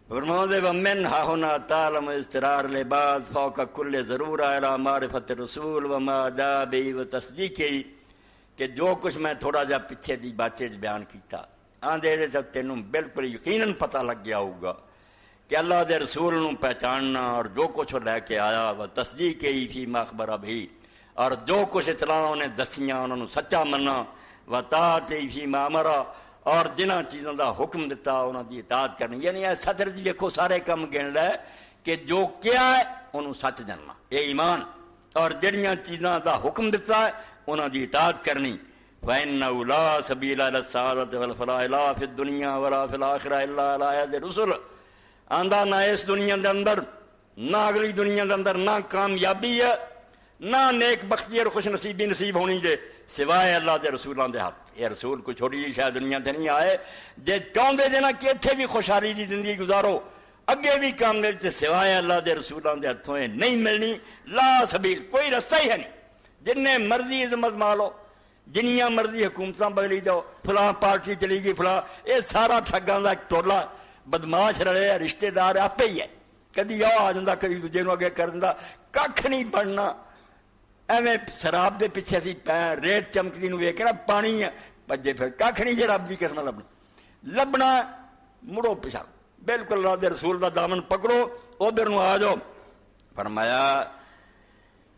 فرماؤں دے ومن ہاہنا تعلم استرار لباس فوق کل ضرور الی معرفت رسول وما دا بی و تصدیقی، کہ جو کچھ میں تھوڑا جا پیچھے دی باتیں بیان کیتا آندے دے تو تینوں بالکل یقیناً پتہ لگ گیا ہوگا کہ اللہ دے رسول نوں پہچاننا اور جو کچھ لے کے آیا و تصدیقی فی ما اخبر بھی، اور جو کچھ اطلاع انہیں دسیاں انہوں سچا مننا، و طاعت فی ما امرا، اور جنہ چیزوں دا حکم دیتا انہوں دی اطاعت کرنی، یعنی اے صدر جی دیکھو سارے کم گن لے کہ جو کیا ہے انہوں سچ جاننا، یہ ایمان، اور جڑیاں چیزاں دا حکم دیتا ہے انہوں دی اطاعت کرنی۔ فَإِنَّهُ لَا سَبِيلَ إِلَى السَّعَادَةِ وَالْفَلَاحِ لَا فِي الدُّنْيَا وَلَا فِي الْآخِرَةِ إِلَّا عَلَىٰ يَدِ الرُّسُلِ، آندا نہ اس دنیا دے اندر نہ اگلی دنیا کے اندر نہ کامیابی ہے نہ نیک بختی اور خوش نصیبی نصیب ہونی جے سوائے اللہ دے رسولوں دے ہاتھ. یہ رسول کوئی چھوٹی جی شاید دنیا تے نہیں آئے جے چاہتے جے نا کہ اتنے بھی خوشحالی دی زندگی گزارو اگے بھی کامیابی تے سوائے اللہ دے رسولوں دے ہاتھوں نہیں ملنی. لا سبیل کوئی رستہ ہی ہے نہیں. جن مرضی عظمت مالو جنیاں مرضی حکومتاں بدلی جاؤ فلاں پارٹی چلی گئی فلاں یہ سارا ٹھگاں دا ایک ٹولا بدماش رلے رشتے دار آپ ہی ہے. کدی آ جاتا کدی دوجے نو اگے کر دیندا کھ نہیں بننا. ایویں شراب دے پیچھے اسی ریت چمکتی نو ویکھ کے نا پانی ہے بجے پھر کھ نہیں جے رب دی کرنا لبنا مڑو پیچھا بالکل اللہ دے رسول دا دامن پکڑو ادھر نو آ جاؤ. فرمایا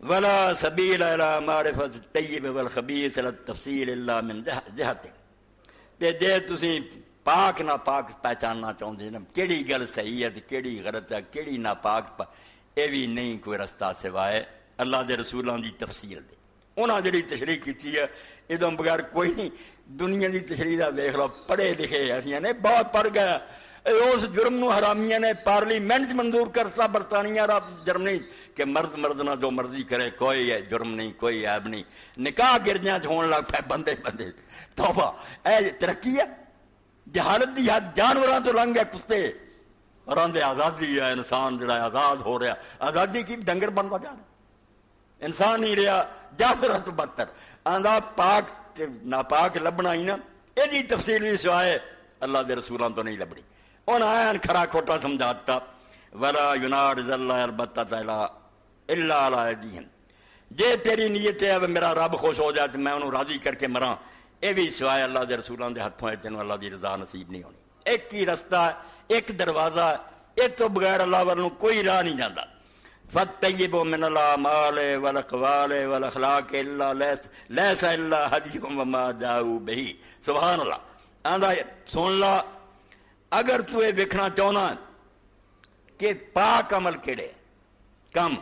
ولا سبیل الی معرفت الطیب والخبیث الی التفصیل الا من جہت. تے جے تسی پاک ناپاک پہچاننا چاہتے ہیں کیڑی گل صحیح ہے کیڑی غلط ہے کیڑی ناپاک یہ بھی نہیں کوئی رستہ سوائے اللہ دے رسولوں دی تفصیل دے. انہاں جڑی تشریح کیتی ہے ادوں بغیر کوئی نہیں. دنیا دی تشریح دا ویکھ لو پڑھے لکھے ایسیاں نے بہت پڑھ گیا. اس جرم نو حرامیاں نے پارلیمنٹ منظور کرتا برطانیہ جرمنی کہ مرد مرد نہ جو مرضی کرے کوئی جرم نہیں کوئی عیب نہیں. نکاح گرجیاں چ ہون لگ پے بندے بندے توبہ اے ترقی ہے. جہالت دی حد جانوراں تو لنگ ہے کتے اور آندے آزادی ہے انسان جڑا آزاد ہو رہا. آزادی کی ڈنگر بنتا جا رہا انسان نہیں رہا جانوراں تو بدتر. آندا پاک ناپاک لبنا ہی نا یہ تفصیل بھی سوائے اللہ دے رسولوں تو نہیں لبنی. انہاں آئین کھرا کھوٹا سمجھاتا ولا ینارض اللہ البتۃ الا علی ایدیہم. جے تیری نیت ہے میرا رب خوش ہو جائے تو میں انہوں راضی کر کے مراں یہ بھی سوائے اللہ دے رسولوں دے ہاتھوں ہے تینوں اللہ دی رضا نصیب نہیں ہونی. ایک ہی رستہ ہے ایک دروازہ ہے یہ تو بغیر اللہ والوں کوئی راہ نہیں جاتا. فالطیب من الاعمال والاقوال والاخلاق الا لیس الا ہدی وما جاؤ بہی. سبحان اللہ. آندا سن لا اگر تو یہ ویکھنا چاہنا کہ پاک عمل کیڑے کم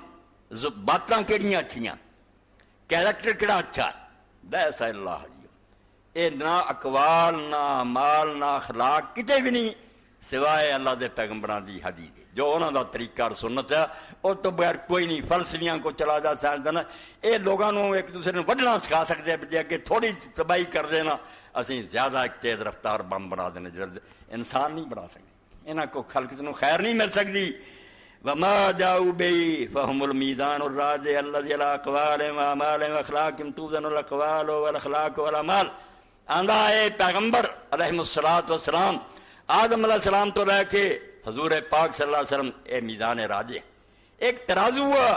باتاں کیڑیاں اچھیاں کیریکٹر کیڑا اچھا لیس الا ہدی اے نہ اقوال نہ مال نہ اخلاق کتے بھی نہیں سوائے اللہ دے پیغمبراں دی ہدی دے جو انہاں دا طریقہ اور سنت ہے اور تو بغیر کوئی نہیں. فلسفیاں کو چلا جا سائنسدان اے لوگاں نو ایک دوسرے نو وڈنا سکھا سکتے ہیں جے کہ تھوڑی تباہی کر دینا اسی زیادہ ایک تیز رفتار بم بنا دینے جو انسان نہیں بنا سکتے. انہاں کو خلقت نو خیر نہیں مل سکتی. وما جاؤ بی فهم المیزان الراجع الذی علی اقوال و اعمال و اخلاق توزن الاقوال والاخلاق والاعمال. آندا اے پیغمبر علیہ الصلوۃ والسلام آدم علیہ السلام تو رہ کے حضور پاک صلی اللہ علیہ وسلم اے میزان راجع ایک ترازو ہے.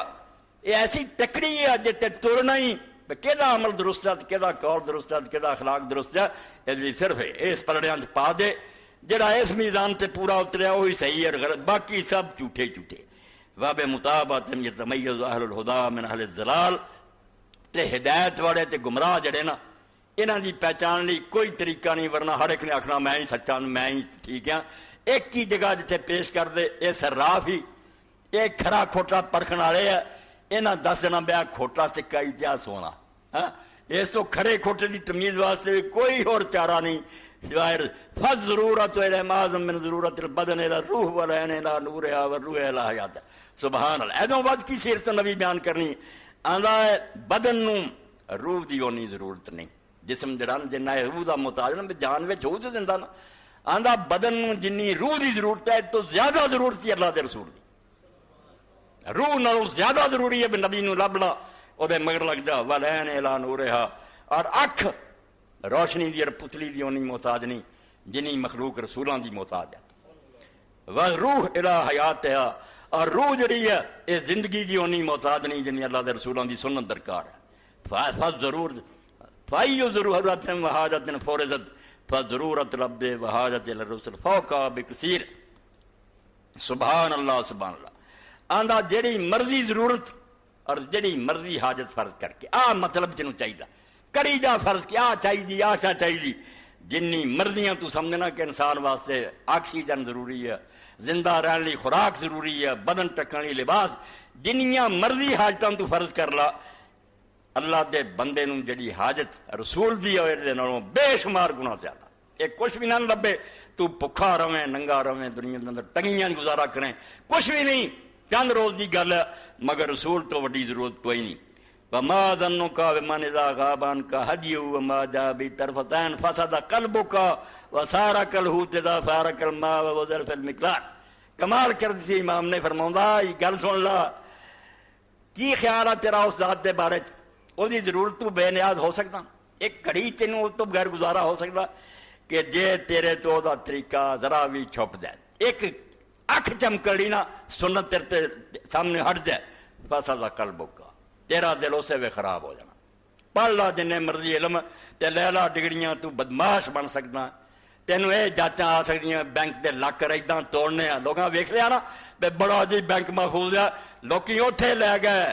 یہ ایسی ٹکڑی ہے جتے تلنا ہی کہدا عمل درست ہے کہدا قول درست ہے کہدا اخلاق درست ہے. یہ صرف اس پلڑیاں پا دے جڑا اس میزان تے پورا اتریا وہی صحیح ہے غلط باقی سب جھوٹے جھوٹے. واب مطابقت یتمیز اہل الہدی من اہل الضلال. تے ہدایت والے تے گمراہ جڑے نا انہاں دی پہچان لی کوئی طریقہ نہیں ورنہ ہر ایک نے آکھنا میں ہی سچا میں ہی ٹھیک ہاں. ایک ہی جگہ جتھے پیش کر دے یہ صراف ہی یہ کھرا کھوٹا پرکھن والے ہے. انہاں دس دینا بیا کھوٹا سکا ہی کیا سونا. ہاں اس تو کھڑے کھوٹے دی تمیز واسطے کوئی اور چارہ نہیں سوائے فض ضرورت معظم من ضرورت البدن الى روح والعین الى نورها والروح الى حیات. سبحان اللہ. ایدوں بعد کی سیرت نبی بیان کرنی آندا بدن نو روح دی ہونی ضرورت نہیں. جسم جڑا جنہ روح دا محتاج نا جان وچ ہو تے زندہ نا آندا بدن نو جنی روح دی ضرورت ہے تو زیادہ ضرورت ہے اللہ دے رسول دی. روح نالوں زیادہ ضروری ہے نبی نو لبنا او دے مگر لگ جا والعین الى نورها. اور اکھ روشنی دی اور پتلی دی ہونی محتاج نہیں جنی مخلوق رسولاں دی محتاج ہے. والروح الى حیاتها. اور روح جڑی ہے یہ زندگی دی ہونی محتاج نہیں جنی اللہ دے رسولاں دی سنت درکار ہے. فض ضرور فائی ضرورت وحاجت فورزت فضرورت العبد وحاجت الرسل فوق بکثیر. سبحان اللہ سبحان اللہ. آندا جڑی مرضی ضرورت اور جڑی مرضی حاجت فرض کر کے آ مطلب جنوں چاہیے کری جا فرض کیا چاہیے آ چاہیے جنی مرضیاں تو سمجھنا کہ انسان واسطے آکسیجن ضروری ہے زندہ رہن لی خوراک ضروری ہے بدن ٹکن لی لباس جنیاں مرضی حاجتاں تو فرض کر لا. اللہ دے بندے نوں جڑی حاجت رسول دی ہوئے دے نالوں بے شمار گنا زیادہ. ایک کچھ بھی نہ لبے تو بھکھا رہیں ننگا رہیں دنیا کے اندر ٹنگیاں گزارا کریں کچھ بھی نہیں چند روز کی گل ہے، مگر رسول تو وڈی ضرورت کوئی نہیں. وما ظنك بمن اذا غاب عنك هديه وما جاء بطرفتين فسد قلبك وصار كالحوت اذا فارق الماء ووزر في المقلاع. کمال کر دی امام نے فرماؤں یہ گل سن لا، کی خیال ہے تیرا اس ذات دے بارے وہ دی ضرورت تو بے نیاز ہو سکتا، ایک گھڑی تینوں اس تو بغیر گزارا ہو سکتا کہ جے تیرے تو دا طریقہ ذرا بھی چھپ جائے، ایک اکھ چمکڑی نا سنت تیرے سامنے ہٹ جائے، فسد قلبك تیرا دل اسے وے خراب ہو جانا. پڑھ لا جن مرضی علم تے لے لا ڈگریاں، تو بدماش بن سکتا، تینوں یہ جاچاں آ سکدیاں بینک دے لاکر اداں توڑنے آ. لوگاں ویکھ لیا نا بے بڑا جی بینک محفوظ ہے، لوکی اوتھے لے گئے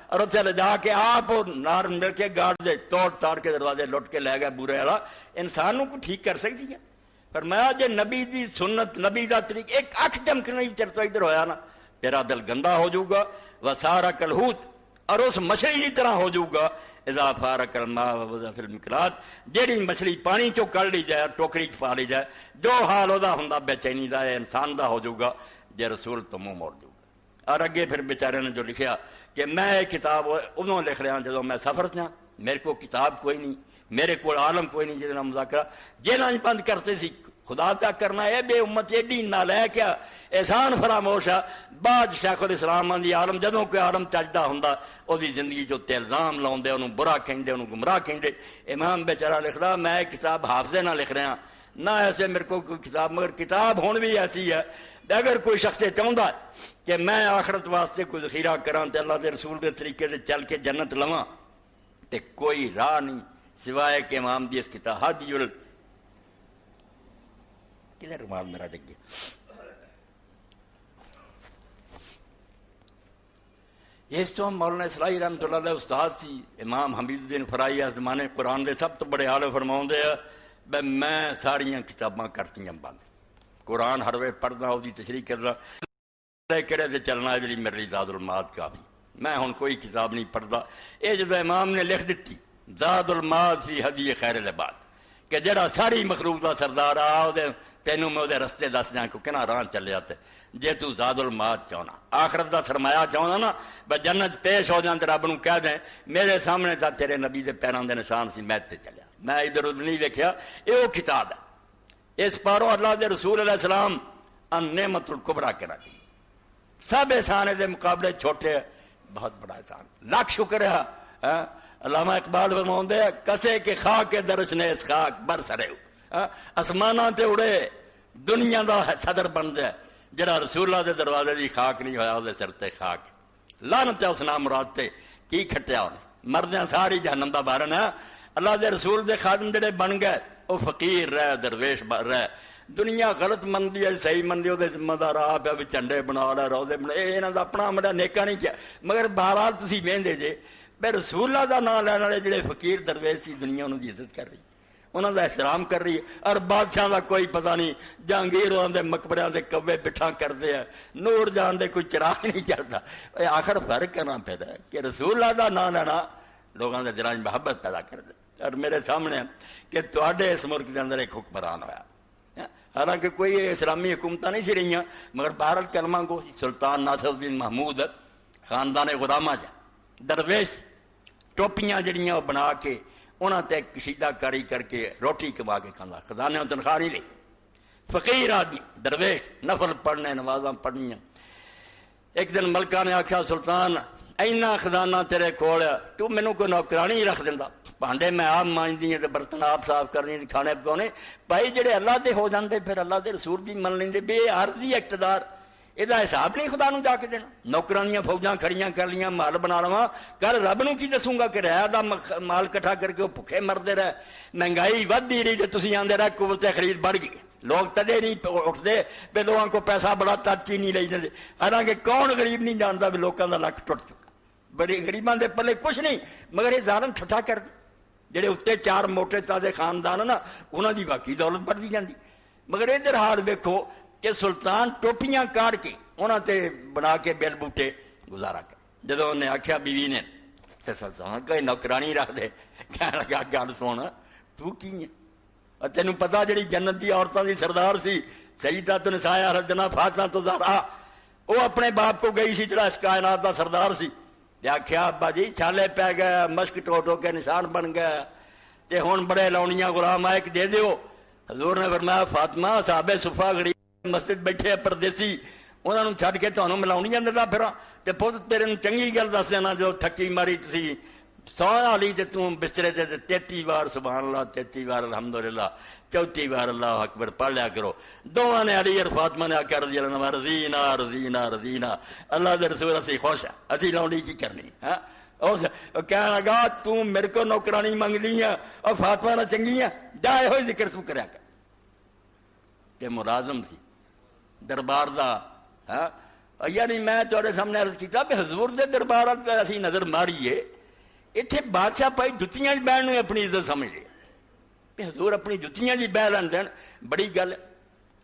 اور اتنے لے جا کے آپ نار مل کے گاڑ دے توڑ تاڑ کے دروازے لٹ کے لے گئے بورے والا. انسان کو ٹھیک کر سکتی ہے، پر میں جے نبی دی سنت نبی دا طریق ایک اکھ چمکنے بھی تیرے تو ادھر ہویا نا تیرا دل گندا ہو جاؤ گا. وسارا کلہوت اور اس مچھلی کی طرح ہو جاؤ گا اذا فارق الماء ووضع في المقلاة، جیڑی مچھلی پانی چو کڑ لی جائے ٹوکری چ پا لی جائے، جو حال وہ ہوں بے چینی کا انسان دا ہو جاؤ گا جے رسول تو منہ موڑ جاؤ گا. اور اگے پھر بیچارے نے جو لکھیا کہ میں یہ کتاب ادوں لکھ رہا جدوں میں سفر چاں، میرے کو کتاب کوئی نہیں، میرے کو عالم کوئی نہیں جہاں مذاکرہ جہاں بند کرتے سی خدا پیا کرنا ہے. بے امت ایڈی نالائق کیا احسان فراموش ہے. بعد شیخ الاسلام دی عالم جدوں کوئی عالم چجدا ہوندا او دی زندگی جو تے الزام لاؤندے انہوں برا کہندے انہوں گمراہ کہندے. امام بیچارہ لکھ رہا میں کتاب حافظے نہ لکھ رہا نہ ایسے میرے کو کوئی کتاب، مگر کتاب ہون بھی ایسی ہے اگر کوئی شخص چاہتا ہے کہ میں آخرت واسطے کوئی ذخیرہ کراں تے اللہ دے رسول دے طریقے سے چل کے جنت لواں تے کوئی راہ نہیں سوائے کہ امام دی اس کتاب ہدی کدھر رومال میرا ڈگ گیا. اس تو مولانا اسلائی رحمۃ اللہ علیہ استاد سی امام حمید الدین فرائی ہے زمانے قرآن دے سب تو بڑے عالم فرماؤں دے بے میں ساریاں کتاباں کرتیاں بند، قرآن ہر وے پڑھنا وہ تشریح کرنا کہڑے دے چلنا ہے جی میرے لیے زاد المعاد کافی، میں ہن کوئی کتاب نہیں پڑھتا. یہ جب امام نے لکھ دیتی زاد المعاد فی ہدی خیر العباد کہ جڑا ساری مخلوق دا سردار آ تینوں میں وہ رستے دس جائیں کو کہنا راہ چلے جاتے جے تو زاد المعاد چاہنا آخرت دا سرمایہ چاہنا نا بے جنت پیش ہو جان تے رب نوں کہہ دیں میرے سامنے تا تیرے نبی دے پیراں دے نشان سی میں تے چلیا، میں ادھر ادھر نہیں ویکھیا. یہ وہ کتاب ہے اس پاروں اللہ دے رسول علیہ السلام ان نعمت الکبریٰ کہنا چاہیے. سب احسان دے مقابلے چھوٹے ہے، بہت بڑا احسان، لاکھ شکر ہے. علامہ اقبال فرماؤندے کسے کے خاک درش نے اس خاک بر سرے آسماناں تے اڑے دنیا دا صدر بن جائے جڑا رسول اللہ دے دروازے دی خاک نہیں ہویا دے سر تے خاک لعنت ہے اس نام مراد تے کی کھٹیا انہیں مردیاں ساری جہنم دا بارن ہے. اللہ دے رسول دے خادم جڑے بن گئے وہ فقیر رہ درویش رہ دنیا غلط مندی ہے صحیح مندی وہ ذمہ دار آپ ہے بھی جھنڈے بنا رہا روزے بنا یہاں کا اپنا مڑا نیکا نہیں کیا مگر بہرحال تسی وہدے جے بے رسول اللہ دا نام لین والے جڑے فقیر درویش سی دنیا انہوں دی عزت کر رہی انہوں دا احترام کر رہی ہے اور بادشاہ دا کوئی پتہ نہیں جہانگیر انہوں دے مقبریاں دے کوے بٹھا کر دے ہیں نور جان دے کوئی چراغ نہیں چڑھتا. آخر فرق کرنا پیدا ہے کہ رسول اللہ دا نام لینا لوگوں دے دلاں محبت پیدا کر دے. اور میرے سامنے کہ تواڈے اس ملک دے اندر ایک حکمران ہویا حالانکہ کوئی اسلامی حکومتیں نہیں سی رہی مگر بہرحال کلمہ گو سی سلطان ناصر الدین محمود خاندان غلامہ جا درویش ٹوپیاں جڑیاں وہ بنا کے انہاں تے کشیدہ کاری کر کے روٹی کما کے کھانا خزانے تنخواہ نہیں لی فقیر آدمی درویش نفل پڑھنے نمازاں پڑھنیاں. ایک دن ملکہ نے آکھا سلطان اینا خزانہ تیرے کول تو مینوں کوئی نوکرانی رکھ دیندا بھانڈے میں آپ مانجدی ہیں برتن آپ صاف کرنی کھانے پکانے بھائی جڑے اللہ دے ہو جاندے پھر اللہ دے رسول بھی من لیندے بے عارضی اقتدار یہ حساب نہیں خدا نوں جا کے دینا. نوکرانیاں فوجاں کھڑیاں کر لیاں مال بنا لواں کل رب نوں کی دسوں گا کہ رہ دا مال کٹھا کر کے وہ بھکھے مردے رہے مہنگائی ودی رہی تے تسی آندے رہے قوت خرید بڑھ گئی لوگ تدے نہیں اٹھتے بے لوگوں کو پیسہ بڑا تچی نہیں لے جاندے حالانکہ کون غریب نہیں جانتا بھی لوگوں دا لک ٹوٹ چکا بڑے غریباں دے پلے کچھ نہیں مگر یہ ظالم ٹھٹھا کر دے جڑے اتنے چار موٹے تازے خاندان نا انہوں دی باقی دولت بڑھتی جاندی. مگر ادھر حال ویکھو کہ سلطان ٹوپیاں کاٹ کے انہوں تے بنا کے بیل بوٹے گزارا کر جدو انہیں آخیا بیوی نے تو سلطان کوئی نوکرانی رکھ دے کہنے لگا گل سونا تو کی ہے اور تینوں پتا جڑی جنت دی عورتوں دی سردار سی سیدہ نساء الجنہ فاطمہ زہرا وہ اپنے باپ کو گئی سی جڑا اس کائنات کا سردار سی، آخیا ابا جی چھالے پی گئے، مشک ٹوٹو کے نشان بن گئے، تے ہن بڑے لونیاں غلام آئے کہ دے دیو۔ حضور نے فرمایا فاطمہ صحابہ صفا غریب مسجد بیٹھے پردیسی، انہوں نے چھڈ کے تمہیں ملاونیاں دتا پھراں، تے پت تیرے چنگی گل دس دینا جو تھکی ماری تسی سونے والی تے تم بسترے تے 33 بار سبحان اللہ، 33 بار الحمدللہ، 34 بار اللہ اکبر پڑھ لیا کرو۔ دونوں نے علی اور فاطمہ نے آکر رضی اللہ عنہ رضینا رضینا رضینا، اللہ دے رسول اسی خوش ہیں، اسی لونڈی کی کرنی ہاں۔ اس کہنے لگا تو میرے کو نوکرانی منگنی ہے اور فاطمہ نہ چنگی ہے، جائے ہوئی ذکر تو کریا کر۔ کہ ملازم تھی دربار دا ہاں، یعنی میں تھوڑے سامنے عرض کیتا کہ حضور دے دربار اسی نظر ماریے، اتنے بادشاہ پائی جتیاں جی بہن اپنی عزت سمجھ لے کہ حضور اپنی جتیاں جی بہ لین دین، بڑی گل ہے۔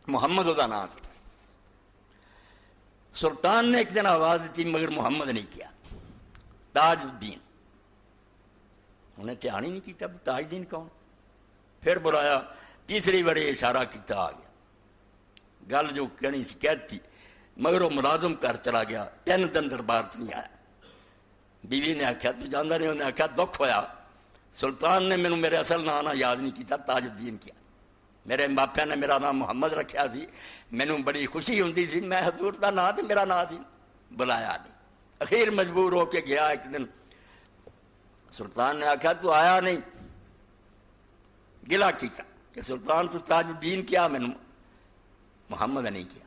محمد وہ نام تھا، سلطان نے ایک دن آواز دیتی مگر محمد نہیں کیا، تاج الدین، انہیں دھیان ہی نہیں کیتا تاج الدین کون، پھر بلایا، تیسری باری اشارہ کیتا، آ گیا، گل جو کہنی سی کہہ تھی، مگر وہ ملازم گھر چلا گیا، 3 دن دربار نہیں آیا۔ بیوی نے آخیا تو جانا نہیں، انہیں آخیا دکھ ہویا، سلطان نے مینوں میرے اصل نام یاد نہیں کیتا، تاج الدین کیا، میرے ماپیا نے میرا نام محمد رکھیا سی، مینوں بڑی خوشی ہوندی سی، میں حضور دا نام تے میرا نام سی، بلایا نہیں، اخیر مجبور ہو کے گیا۔ ایک دن سلطان نے آخیا تو آیا نہیں، گلا کیا کہ سلطان تو تاج الدین کیا، مینوں محمد نہیں کیا،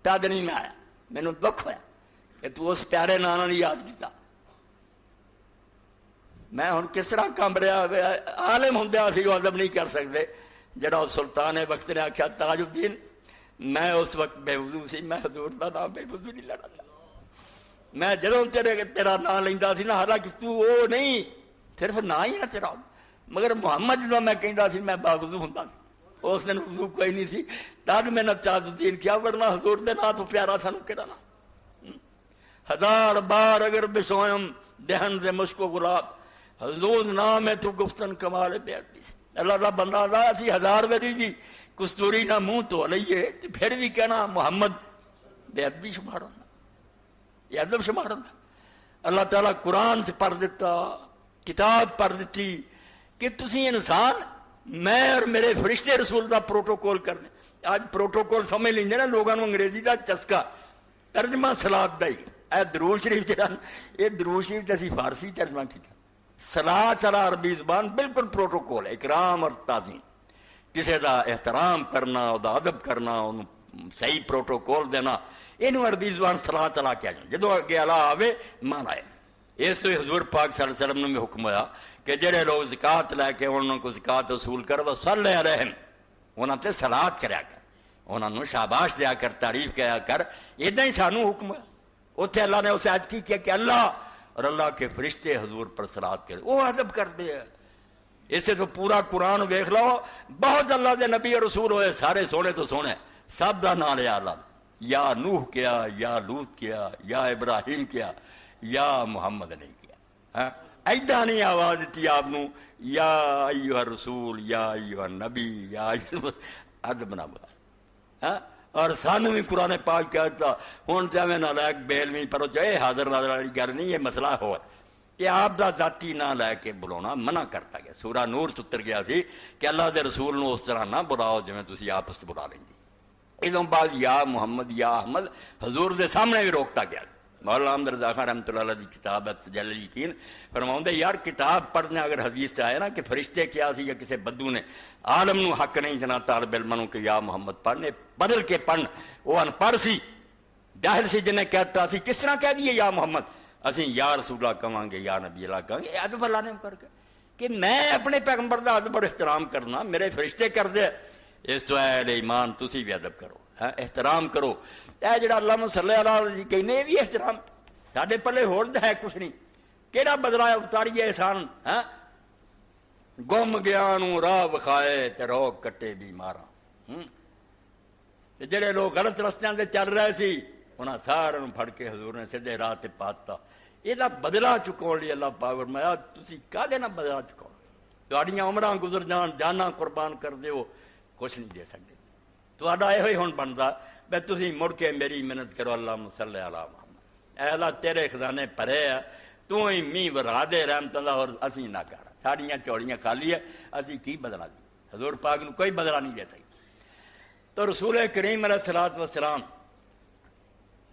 تد نہیں میں آیا، مینوں دکھ ہویا کہ تو اس پیارے نام نہیں یاد کیتا۔ میں ہن کس طرح کام رہا، عالم ہوندیا سی جو ادب نہیں کر سکتے، جڑا سلطان وقت نے آخیا تاج الدین، میں اس وقت بے وضو سی، میں حضور دا نام بے وضو نہیں لینا چاہتا، میں جدوں تیرا نام لیندا سی نا، حالانکہ تو وہ نہیں صرف نام ہی نہ تیرا، مگر محمد جدوں میں کہندا سی میں با وضو ہوندا، اس دن وضو کوئی نہیں سی، تب میں نے تاج الدین کیا، ورنہ حضور دے نام تو پیارا سانوں کہڑا نام۔ 1000 بار اگر بسوئم دہن سے مشک و گلاب، حضور نام ہے تو گفتن کمال بے عدی سے، اللہ کا بندہ اللہ اسی 1000 واری جی کستوری نہ منہ تو لئیے، پھر بھی کہنا محمد بے ادبی شمار ہونا، یہ ادب شمار ہونا۔ اللہ تعالیٰ قرآن سے پڑھ دیتا، کتاب پڑھ دیتی کہ تسی انسان میں اور میرے فرشتے رسول کا پروٹوکول کرنے۔ آج پروٹوکول سمجھ لیں نا لوگوں کو انگریزی کا چسکا، ترجمہ سلاد دا ہی، اے درود شریف جہاں یہ درود شریف جیسی فارسی ترجمہ کیا، سلاد علی عربی زبان بالکل پروٹوکول ہے، اکرام اور تعظیم، کسی دا احترام کرنا، دا ادب کرنا، انہوں صحیح پروٹوکول دینا، یہ عربی زبان سلاد علی کیا جائے، جدو اگے علی آوے مانا ہے۔ اس تو حضور پاک صلی اللہ علیہ وسلم نے حکم ہوا کہ جڑے لوگ زکات لے کے انہوں کو زکات وصول کر وہ صلی علیہم، انہوں تے صلات کریا کر، انہوں نے شاباش دیا کر، تعریف کیا کر، ادھا ہی سانو حکم ہے۔ اتنے اللہ نے اسے آج کی کیا کہ اللہ اور اللہ کے فرشتے حضور پر صلات کرے، وہ ادب کرتے ہیں۔ اسے تو پورا قرآن دیکھ لو، بہت اللہ دے نبی اور رسول ہوئے، سارے سونے تو سونے، سب دا نام لیا اللہ نے، یا نوح کیا، یا لوط کیا، یا ابراہیم کیا، یا محمد نہیں کیا۔ ایدہ نہیں آواز دیتی آپ نو یا ایوہ رسول، یا ایوہ نبی، یا ایوہ ادب نہ بنا۔ اور سانو بھی قرآن پاک کہتا ہوں چاہے نہ لائک بیل میں پڑھو، چاہے حاضر ناظر والی گل نہیں، یہ مسئلہ ہو یہ آپ دا ذاتی نہ لے کے بلانا منع کرتا گیا۔ سورہ نور ستر گیا سی کہ اللہ دے رسول نو اس طرح نہ بلاؤ جویں تسی آپس بلا لیں گے۔ ادوں بعد یا محمد یا احمد حضور دے سامنے بھی روکتا گیا۔ مولانا احمد رضا خان رحمۃ اللہ علیہ کی کتاب ہے تجلی الیقین، فرماؤں دے یار کتاب پڑھنے اگر حدیث سے آئے نا کہ فرشتے کیا سی یا کسی بدو نے عالم نو حق نہیں جنا طالب علموں کہ یا محمد پڑھنے بدل کے پڑھن، وہ ان پڑھ سی جاہل سی جنہیں کہتا سی کس طرح کہہ دیے یا محمد، اسی یا رسول اللہ کہاں گے، یا نبی اللہ کہاں گے، ادب اللہ نے کر کے کہ میں اپنے پیغمبر دا ادب اور احترام کرنا، میرے فرشتے کر دے، اس تو اہل ایمان تسی بھی ادب کرو، احترام کرو۔ اے جڑا اللہ صلی اللہ علیہ وسلم کہنے بھی احترام، ساڈے پلے ہور ہے کچھ نہیں، کیڑا بدلا اتاریے احسان، گم گیا نو راہ بکھائے تے روک کٹے بیماراں۔ جڑے لوگ غلط رستیاں تے چل رہے سی انہاں سارے پھڑ کے حضور نے سیدھے راہ تے پاتا۔ یہ بدلا چکاؤ لیے اللہ پاک فرمایا تسی کہدے نہ بدلا چکاؤ، تہاڈیاں عمراں گزر جان، جاناں قربان کر دیو، کچھ نہیں دے سکتے۔ تہاڈا یہ ہن بندا بے تسی مڑ کے میری منت کرو اللہم صلی علی محمد، اے اللہ تیرے خزانے بھرے ہے، تو ہی میਂਹ ورا دے رحمتاں دا، اور اسی نہ کر، ساڑیاں چوڑیاں خالی ہے، اسی کی بدلا دی، حضور پاک نو کوئی بدلا نہیں دے سکتے۔ تو رسول کریم علیہ الصلوۃ والسلام،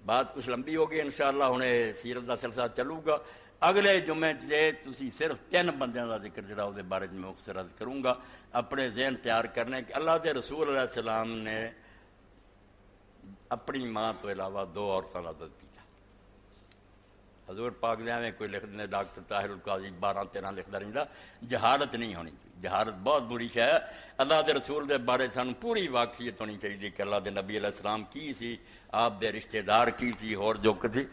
بات کچھ لمبی ہو گئی، انشاءاللہ ہن سیرت دا سلسلہ چلوں گا۔ اگلے جمعے سے تسی صرف 3 بندیاں دا ذکر جڑا دے بارے میں مختصر کروں گا، اپنے ذہن تیار کرنے کہ اللہ دے رسول علیہ السلام نے اپنی ماں تو علاوہ 2 عورتوں کا دودھ پیتا۔ حضور پاک دے میں کوئی لکھ دیں، ڈاکٹر طاہر القاضی 12-13 لکھتا رہتا، جہالت نہیں ہونی چاہیے، جہالت بہت بری شے ہے۔ اللہ دے رسول دے بارے سانو پوری واقفیت ہونی چاہیے کہ اللہ دے نبی علیہ السلام کی سی، آپ دے رشتہ دار کی سی، اور جو کسی۔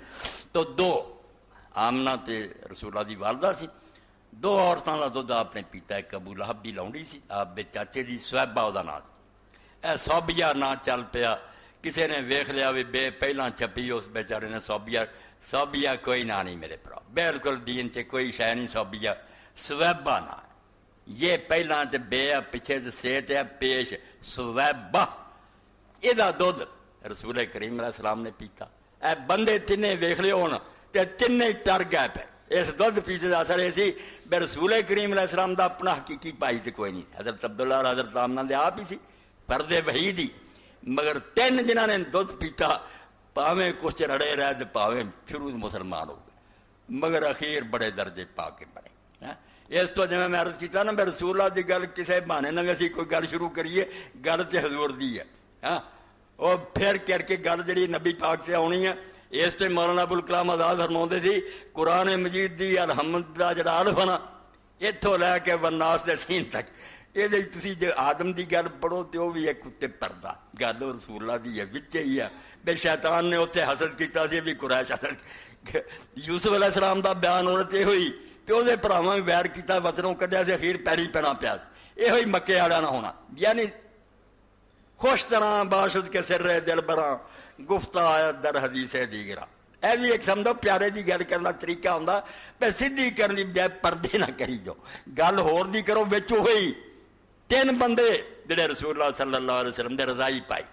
تو 2 آمنہ تے رسول اللہ دی والدہ سی، 2 عورتوں کا دودھ آپ نے پیتا۔ ایک ابو لہب دی لونڈی سی، آپ دے چاچے دی صہیبہ او دا نام، اے صوبیہ نا چل پیا، کسی نے ویخ لیا بھی بے پہلاں چھپی اس بیچارے نے صوبیہ کوئی نہ نہیں میرے پرا، بالکل دین سے کوئی شے نہیں، صہیبہ نا، یہ پہلاں تے بے پیچھے سیت ہے پیش، صہیبہ یہ دودھ رسول کریم علیہ السلام نے پیتا۔ اے بندے تینے ویخ لے ہونا تے تینے ٹر گئے پہ اس دودھ پیتے دا اثر ایسی بے رسول کریم علیہ السلام دا اپنا حقیقی پائی تے کوئی نہیں، حضرت عبداللہ اور حضرت آمنہ دے آپ ہی سی، پردے وحی دی، مگر 3 جنہاں نے دودھ پیتا، پاویں کچھ رڑے رہے تو پاویں شروع مسلمان ہو گئے، مگر اخیر بڑے درجے پا کے بڑے۔ اس تو جب میں عرض کیتا نا میں رسول اللہ دی گل کسے بہانے نہ اسی کوئی گل شروع کریے، گل تے حضور دی ہے، اور پھر کر کے گل جڑی نبی پاک سے آنی ہے۔ اس تے مولانا ابوالکلام آزاد فرماؤندے سی قرآن مجید دی الحمد دا جڑا الف ہے نا، اتوں لے کے والناس دے سین تک، یہ تسی جو آدم دی گل پڑھو تو وہ بھی ایک اتنے پردہ گل رسول اللہ دی ہے، وچ ہی ہے۔ بے شیطان نے اتنے حسد کیتا سی بھی قریش حسد، یوسف علیہ السلام دا بیان عورت یہ ہوئی، پیو دے بھراواں ویر کیتا، وطنوں کڈیا سے اخیر پیری پینا پیا، یہ ہوئی مکے والا نہ ہونا، یعنی خوش طرح باشد کے سر رہے دل براں گفتہ آیت در حدیث دیگرہ، اے بھی ایک سمجھو پیارے دی گل کرنا طریقہ ہوندا، پہ سیدھی کرنی بجائے پردے نہ کری جو گل ہور دی کرو، وچ ہوئی 3 بندے جڑے رسول اللہ صلی اللہ علیہ وسلم دے رضائی پائی،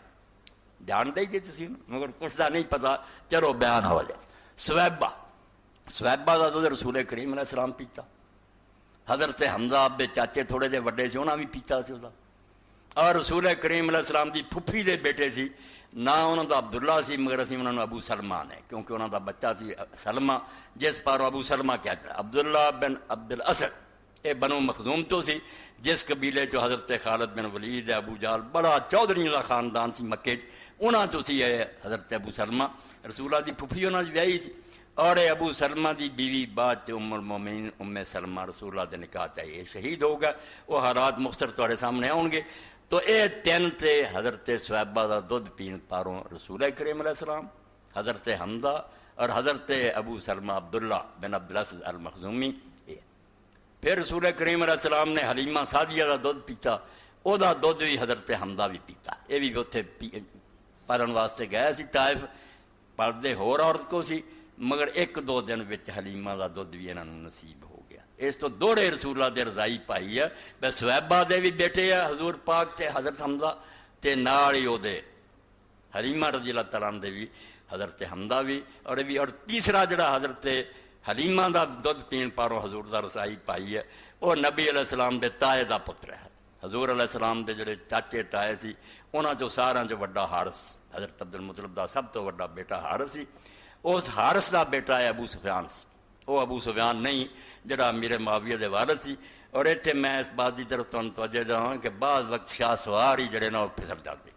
جان دے گی تسی مگر کچھ دا نہیں پتا، چلو بیان ہو جائے۔ صہیبہ دا دودھ رسول کریم علیہ السلام پیتا، حضرت حمزہ آپ چاچے تھوڑے دے وڈے سے انہاں بھی پیتا سی، اور رسول کریم علیہ السلام دی پھپھی دے بیٹے سی، نہ انہوں دا عبداللہ سی مگر اسی انہوں نے ابو سلمہ نے، کیونکہ انہوں دا بچہ سی سلمہ، جس پاروں ابو سلمہ کہتے ہیں، عبداللہ بن عبد الاسد، اے بنو مخزوم تو سی، جس قبیلے چو حضرت خالد بن ولید ابو جہل بڑا چودھریوں دا خاندان سی مکے چ، انہاں چو سی ہے حضرت ابو سلمہ، رسول اللہ دی پھپھی انہاں دی ویاہی سی، اور ابو سلمہ دی بیوی بعد چ ام المومنین ام سلمہ رسول اللہ دے نکاح چاہیے شہید ہو گئے، وہ حالات مختصر تہاڈے سامنے آؤں گے۔ تو اے 3 تے حضرت صہیبہ دا دودھ پین پاروں رسول کریم علیہ السلام، حضرت حمزہ اور حضرت ابو سلمہ عبداللہ بن عبد الاسد المخزومی۔ پھر رسول کریم علیہ السلام نے حلیمہ سعدیہ دا دودھ پیتا، او دا دودھ بھی حضرت حمزہ بھی پیتا، یہ بھی اتنے پالن واسطے گئے سی طائف، پردے ہور عورت کو سی، مگر 1-2 دن وچ حلیمہ دا دودھ بھی انہاں نوں نصیب ہو گیا۔ اس تو دوڑے رسول اللہ دے رضائی پائی ہے، بے صہیبہ دے بھی بیٹے ہے حضور پاک تے حضرت حمزہ، تے نال ہی او دے حلیمہ رضی اللہ تعالیٰ عنہ دے بھی حضرت حمزہ بھی، اور تیسرا جڑا حضرت حلیمہ دا دودھ پین پاروں حضور دا رضائی پائی ہے، وہ نبی علیہ السلام دے تائے دا پتر ہے۔ حضور علیہ السلام دے جڑے چاچے تائے سی، انہاں چوں ساراں چوں وڈا حارث، حضرت عبدالمطلب دا سب تو وڈا بیٹا حارث سی، اس حارث دا بیٹا ہے ابو سفیان سی، وہ ابو سفیان نہیں جڑا امیر معاویہ دے والد سی۔ اور اتنے میں اس بات کی طرف توجہ داں کہ بعض وقت شاہ سوار ہی جڑے نا وہ پھسل جاتے،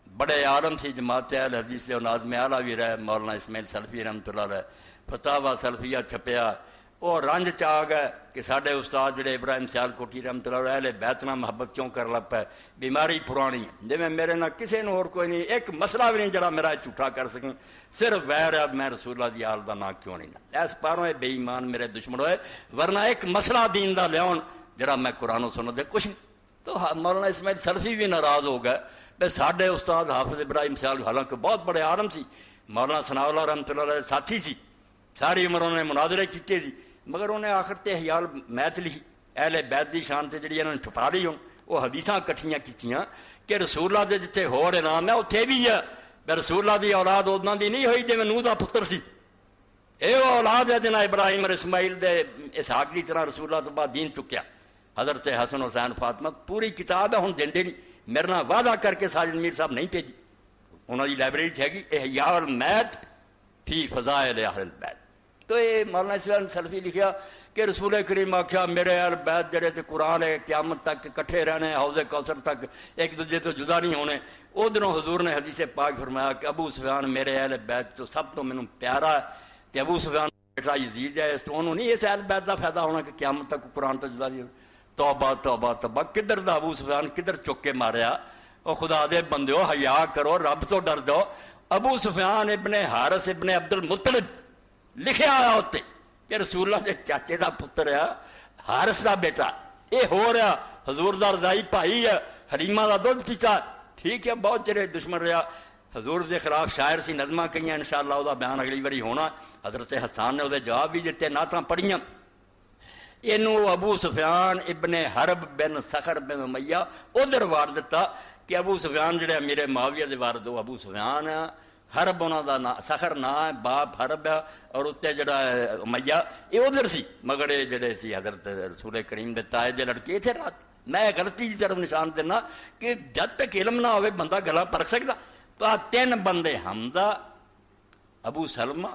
بڑے عالم سی، جماعت اہل حدیث اور ناظم اعلیٰ بھی رہے، مولانا اسماعیل سلفی رحمۃ اللہ علیہ، فتاوی سلفیہ چھپیا، وہ رنج چ آ گئے کہ سارے استاد جڑے ابراہیم سیال کوٹھی رحمۃ اللہ علیہ اہل بیت نال محبت کیوں کر لگ پے، بیماری پرانی جی میں میرے نہ کسی نے اور کوئی نہیں، ایک مسئلہ بھی نہیں جڑا میرا جھوٹا کر سکیں، صرف ویر ہے میں رسول اللہ دی آل دا نام کیوں نہیں نا، اس پاروں بے ایمان میرے دشمن ہوئے، ورنہ ایک مسئلہ دین دا لیاؤن جڑا میں قرآن و سنت دے کچھ نہیں۔ تو مولانا اسماعیل سلفی بھی ناراض ہو گئے، بے ساڈے استاد حافظ ابراہیم سیال حالانکہ بہت بڑے عالم سی، مولانا ثناء اللہ رحمۃ اللہ علیہ ساتھی سی، ساری عمر انہوں نے مناظرے کیتے سی، مگر انہیں آخر تے حیال میت لکھی اہل بیت دی شان تے جڑی انہوں نے چھپا لی ہوں، وہ حدیثاں کٹھیاں کیتیاں کہ رسول اللہ دے جتھے ہور انعام ہے اتھے بھی ہے رسول اللہ دی اولاد ادنا دی نہیں ہوئی جی نوح دا پتر سی اے وہ اولاد ہے جنہیں ابراہیم اور اسماعیل دے اسحاق کی طرح رسول اللہ تو بعد دین چکیا حضرت حسن حسین فاطمہ پوری کتاب ہے ہن دیندے نہیں میرے نال وعدہ کر کے ساجد میر صاحب نہیں بھیجی انہوں کی لائبریری ہے گی احیاء المیت فی فضائل اہل البیت تو یہ مولانا اسماعیل سلفی لکھیا کہ رسول کریم آخیا میرے اہل بیت جڑے تے قرآن ہے قیامت تک کٹھے رہنے حوض کوثر تک ایک دوسرے تو جدا نہیں ہونے ادھروں حضور نے حدیث پاک فرمایا کہ ابو سفیان میرے اہل بیت تو سب تو مینوں پیارا ہے تے ابو سفیان بیٹا یزید ہے اس تو انہوں نہیں اس اہل بیت دا فائدہ ہونا کہ قیامت تک قرآن تو جدا نہیں توبہ توبہ توبہ کدھر دا ابو سفیان کدھر چک کے ماریا او خدا دے بندیو حیا کرو رب تو ڈر جاؤ ابو سفیان ابن حارث ابن عبد المطلب لکھیا آیا ہوتے کہ رسول اللہ دے چاچے دا پتر ہے حارث دا بیٹا اے ہو رہا حضور دا رضائی بھائی ہے حلیمہ دا دودھ پیتا ٹھیک ہے بہت چرے دشمن رہا حضور دے خلاف شاعر سی نظمہ کہیں انشاءاللہ او دا بیان اگلی باری ہونا حضرت حسان نے او دے جواب بھی دیتے نعتاں پڑھیاں اینو ابو سفیان ابن حرب بن سخر بن امیہ ادھر وار دیتا کہ ابو سفیان جڑے امیر معاویہ دے وارد ہو ابو سفیان حرب انہوں دا سخر نا ہے باپ حرب ہے اور اتنے جڑا امیہ یہ ادھر سی مگر یہ جڑے سی حضرت رسول کریم دے تائے دے لڑکے تھے رات میں غلطی کی طرف نشان دینا کہ جب تک علم نہ ہوئے بندہ گلا پرکھ سکتا تو تین بندے حمزہ ابو سلمہ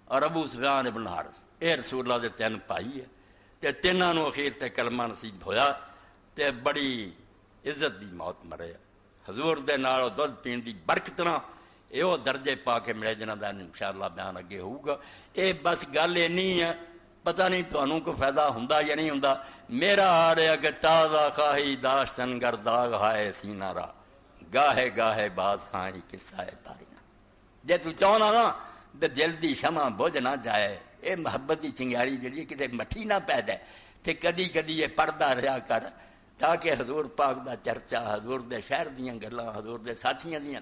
اور ابو سفیان ابن حارث اے رسول اللہ دے تین پائی ہے تے تیناں نو اخیر تے کلمہ نصیب ہویا تے بڑی عزت دی موت مرے حضور دے نال دودھ پین دی برکت نہ یہ وہ درجے پا کے ملے جنہاں دا انشاءاللہ بیان اگے ہوگا اے بس گل اینی ہے پتہ نہیں تانوں کو فائدہ ہوندا یا نہیں ہوندا میرا آ رہا کہ تازہ خواہی داشتن گر داغ ہائے سینہ را گاہے گاہے بات خواہی قصہ تارینا جے تو چاہنا نا تے دل دی شمع بجھ نہ جائے اے محبت دی چنگیاری جڑی کتے مٹھی نہ پیدا تے کدی کدی یہ پردہ رہا کر تاکہ حضور پاک دا چرچا حضور دے شہر دیاں گلاں حضور دے ساتھیاں دیاں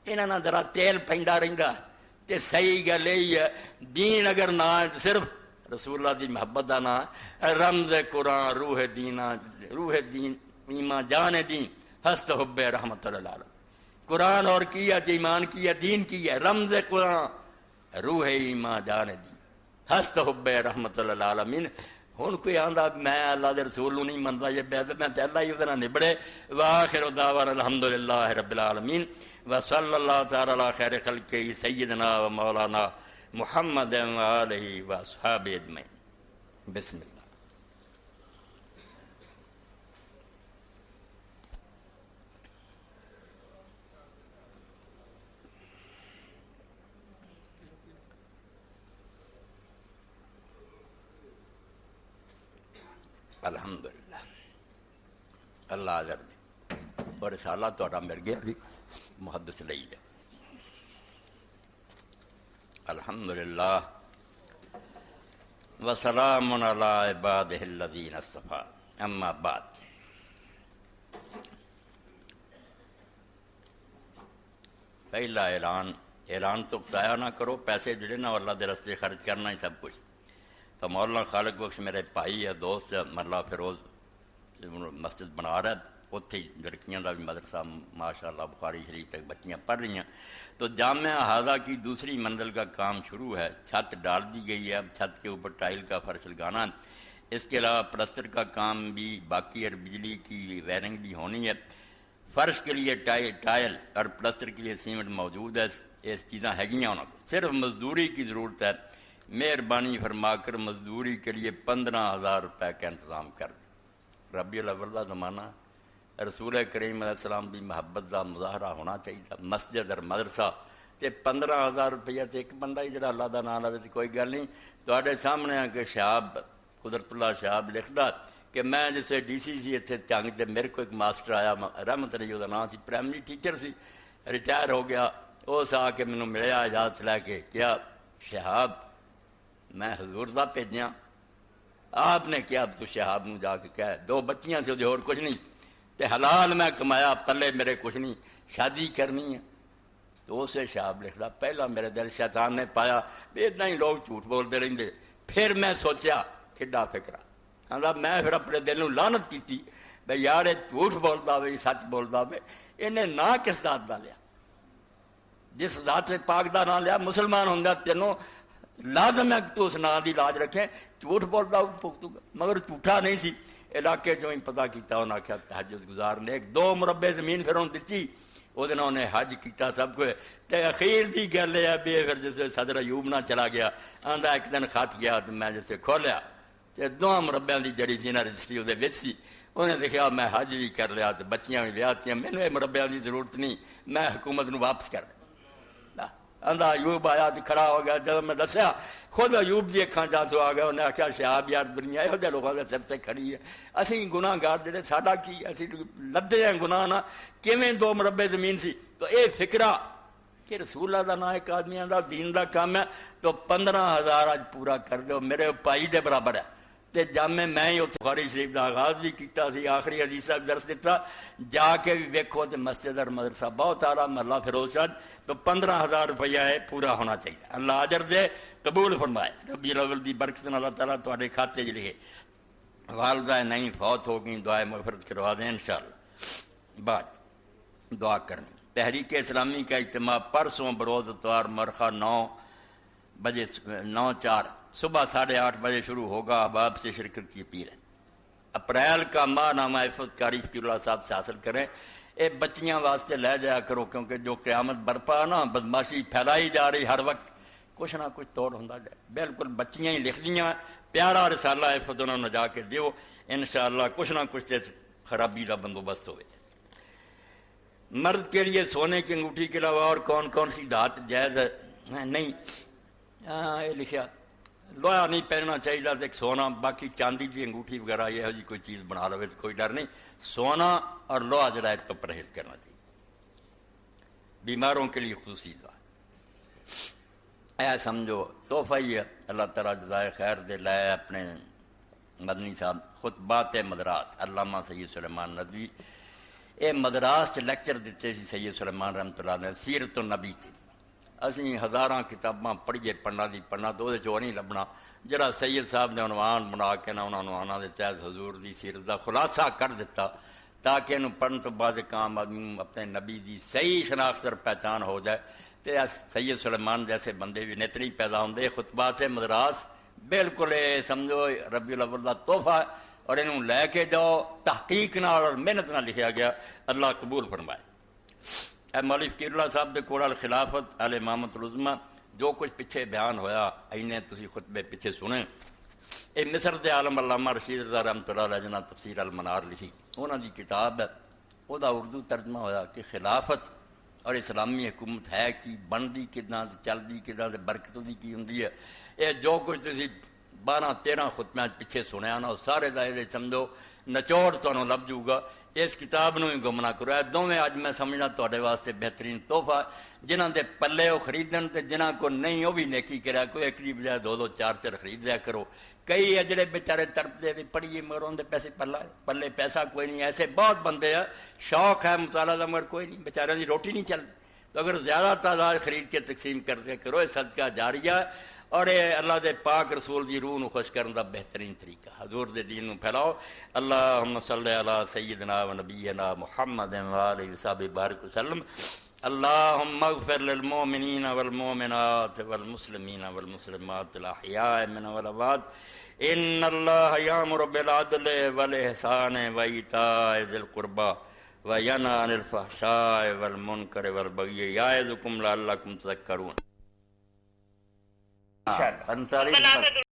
انہاں نال ذرا تیل پیندا رہندا تے صحیح گل یہی ہے دین اگر نہ صرف رسول اللہ دی محبت دا نا رمز قرآن روح دین ایمان جان دین ہست حب رحمت اللہ قرآن اور کیا ایمان کیا دین کیا رمز قرآن روح ایمان جان دین ہست حب رحمت اللہ العالمین ہن کوئی آندا میں اللہ دے رسول نوں نہیں مندا یہ بیعت میں تے اللہ ہی اودے نال نبڑے واخر دعوانا الحمدللہ رب العالمین وصلی اللہ تعالی علی خیر خلقہ سیدنا و مولانا محمد و آلہ و اصحابہ اجمعین بسم اللہ الحمدللہ اللہ عذر اور رسالہ توڑا مل گیا بھی محدث لئی ہے الحمدللہ وسلام علی عبادہ الذین اصطفیٰ اما بعد پہلا اعلان تو ضائع نہ کرو پیسے جڑے نا اللہ دے راستے خرچ کرنا ہی سب کچھ تو مولانا خالق بخش میرے بھائی ہے دوست ہے مرلا فیروز مسجد بنا رہا ہے اتنے لڑکیاں کا بھی مدرسہ ماشاء اللہ بخاری شریف تک بچیاں پڑھ رہی ہیں تو جامعہ ہاضہ کی دوسری منزل کا کام شروع ہے چھت ڈال دی گئی ہے اب چھت کے اوپر ٹائل کا فرش لگانا ہے اس کے علاوہ پلستر کا کام بھی باقی اور بجلی کی وائرنگ بھی ہونی ہے فرش کے لیے ٹائل اور پلستر کے لیے سیمنٹ موجود ہے یہ چیزاں ہیگیاں انہوں کو صرف مزدوری کی ضرورت ہے مہربانی فرما کر مزدوری کے لیے 15,000 روپے کا انتظام کر ربیع الاول کا زمانہ رسول کریم علیہ السلام کی محبت کا مظاہرہ ہونا چاہیے مسجد اور مدرسہ تے 15,000 روپیہ تے ایک بندہ ہی جڑا اللہ کا نام لے کوئی گل نہیں تواڈے سامنے آ کے شہاب قدرت اللہ شہاب لکھدا کہ میں جسے ڈی سی سی اتنے چنگ تے میرے کو ایک ماسٹر آیا رحمت علی وہ نام سی پرائمری ٹیچر سی ریٹائر ہو گیا اس آ کے مینوں ملیا اجازت لے کے کیا شہاب میں حضور دا بھیجا آپ نے کیا تو شہاب نو جا کے کہہ 2 بچیاں سے اور کچھ نہیں تے حلال میں کمایا پلے میرے کچھ نہیں شادی کرنی ہے تو اسے شہاب لکھدا پہلا میرے دل شیطان نے پایا بھی اتنا ہی لوگ جھوٹ بولتے رہندے پھر میں سوچیا کھڈا فکرا میں پھر اپنے دل نو لعنت کیتی بھائی یار یہ جھوٹ بولتا ہوئے سچ بولتا ہوئے، انہیں نہ کس ذات کا لیا؟ جس ذات پاک کا نام لیا مسلمان ہوں گا تینوں لازم ہے کہ تو اس نام کی لاج رکھیں۔ جھوٹ بولتا پختو گا، مگر جھوٹا نہیں سی۔ علاقے چوں ہی پتہ کیتا، انہوں نے آخیا تہجد گزار نے 2 مربے زمین پھر انہوں دیتی، وہ نے حج کیتا سب کچھ، تے اخیر دی گل ہے بھی پھر جسے صدر ایوب نہ چلا گیا، آندا ایک دن خط گیا تو میں جسے کھولیا تے 2 مربیاں دی جڑی جنہ رجسٹری وہ وچ سی، انہیں دیکھا میں حج بھی کر لیا تو بچیاں بھی ویاہتیاں، مینوں یہ مربیاں دی ضرورت نہیں، میں حکومت نو واپس کر دیں۔ آندا ایوب آیا تو کھڑا ہو گیا، جب میں دسیا خود ایوب دی اکھاں جاسو آ گیا، انہیں آخیا شہاب یار دنیا یہو جہے لوگوں کے سر سے کھڑی ہے، اسی گناہ گار جڑے ساڈا کی اسی لدے ہیں گناہ نہ، کیویں 2 مربے زمین سی؟ تو اے فکرہ کہ رسول اللہ دا نا ایک آدمیاں دا دین دا کام ہے تو 15,000 اج پورا کر دو، میرے پائی دے برابر ہے۔ تے جامع میں ہی بخاری شریف دا آغاز بھی کیتا سی، آخری حدیث بھی درس دیتا، جا کے بھی ویکھو تے مسجد اور مدرسہ بہت آرا محلہ فیروز شاہ، تو 15,000 روپیہ ہے پورا ہونا چاہیے۔ اللہ اجر دے، قبول فرمائے، ربیع الاول دی برکت نال اللہ تعالیٰ تواڈے کھاتے چ لکھے۔ والدہ نہیں فوت ہو گئیں، دعائے مغفرت کروا دیں انشاءاللہ۔ بعد دعا کرنی، تحریک اسلامی کا اجتماع پرسوں بروز اتوار مرخہ 9 بجے 9/4 صبح 8:30 بجے شروع ہوگا۔ احباب سے شرکت کی اپیل ہے۔ اپریل کا ماہ نامہ عفت قاری فقیر اللہ صاحب سے حاصل کریں، اے بچیاں واسطے لے جایا کرو، کیونکہ جو قیامت برپا نا بدماشی پھیلائی جا رہی ہر وقت، کچھ نہ کچھ توڑ ہوندا جائے۔ بالکل بچیاں ہی لکھ دیاں، پیارا رسالہ عفت انہوں نے جا کے دیو، انشاءاللہ کچھ نہ کچھ خرابی کا بندوبست ہوئے۔ مرد کے لیے سونے کی انگوٹھی کے علاوہ اور کون کون سی دھات جائز ہے؟ نہیں، یہ لکھا لوہا نہیں پہننا چاہیے، ایک سونا، باقی چاندی کی انگوٹھی وغیرہ یہ جی کوئی چیز بنا لو تو کوئی ڈر نہیں۔ سونا اور لوہا جڑا ہے تو پرہیز کرنا چاہیے۔ بیماروں کے لیے خصوصی دعا، اے سمجھو تحفہ ہی ہے، اللہ تعالیٰ جزائے خیر دے لائے اپنے مدنی صاحب خطبات مدراس علامہ سید سلیمان ندوی، اے مدراس لیکچر دیتے سی سید سلیمان رحمۃ اللہ علیہ سیرت النبی تے۔ اسی ہزاراں کتاباں پڑھیے، پڑھنا تو وہ نہیں لبنا، جڑا سید صاحب نے عنوان بنا کے نہ انہوں نے عنوان دے تحت حضور دی سیرت دا خلاصہ کر دیتا، تاکہ انہوں پڑھن تو بعد کام آدمی اپنے نبی دی صحیح شناخت اور پہچان ہو جائے۔ تو سید سلیمان جیسے بندے بھی نیتری پیدا ہوندے۔ خطبات مدراس بالکل سمجھو ربیع الاول دا تحفہ ہے، اور انہوں لے کے جاؤ، تحقیق نال اور محنت نہ لکھا گیا، اللہ قبول فرمائے۔ اے مولوی فقیر اللہ صاحب دے کول الخلافت اہل امامت العظمیٰ، جو کچھ پیچھے بیان ہویا اینے تسی خطبے پیچھے سنیں۔ اے مصر دے عالم علامہ رشید رضا رحمۃ اللہ علیہ جنہ تفسیر المنار لکھی، انہاں دی کتاب ہے، وہ دا اردو ترجمہ ہویا کہ خلافت اور اسلامی حکومت ہے کی، بندی کداں، چلدی کداں، برکت دی کی ہوندی ہے۔ اے جو کچھ تسی 12-13 خطبیاں پیچھے سنیا نا، سارے دا یہ سمجھو نچوڑ تمہیں لب جاؤ گا۔ اس کتاب نو ہی گم نہ کرو۔ اے دونوں اج میں سمجھنا تواڈے واسطے بہترین تحفہ، جنہاں دے پلے وہ خریدن تے جنہاں کو نہیں وہ بھی نیکی کریا، کوئی ایک دی بجائے 2-2 4-4 خرید لیا کرو۔ کئی ہے جڑے بیچارے تڑپتے بھی پڑھیے مگر ان دے پیسے پلے پیسہ کوئی نہیں، ایسے بہت بندے ہیں، شوق ہے مطالعہ دا مگر کوئی نہیں، بیچارے دی روٹی نہیں چلتی۔ تو اگر زیادہ تعداد خرید کے تقسیم کر دیا کرو، یہ صدقہ جاریہ اور یہ اللہ دے پاک رسول دی روح نو خوش کرنے دا بہترین طریقہ، حضور دے دین نو پھیلاؤ۔ اللہم صلی علی سیدنا و نبینا محمد و آلہ وصحبہ بارک وسلم۔ اللہم اغفر للمؤمنین والمؤمنات والمسلمین والمسلمات الاحیاء من والاموات، ان اللہ یامر بالعدل والاحسان وایتاء ذی القربى وینہی عن الفحشاء والمنکر والبغی یعظکم لعلکم تذکرون۔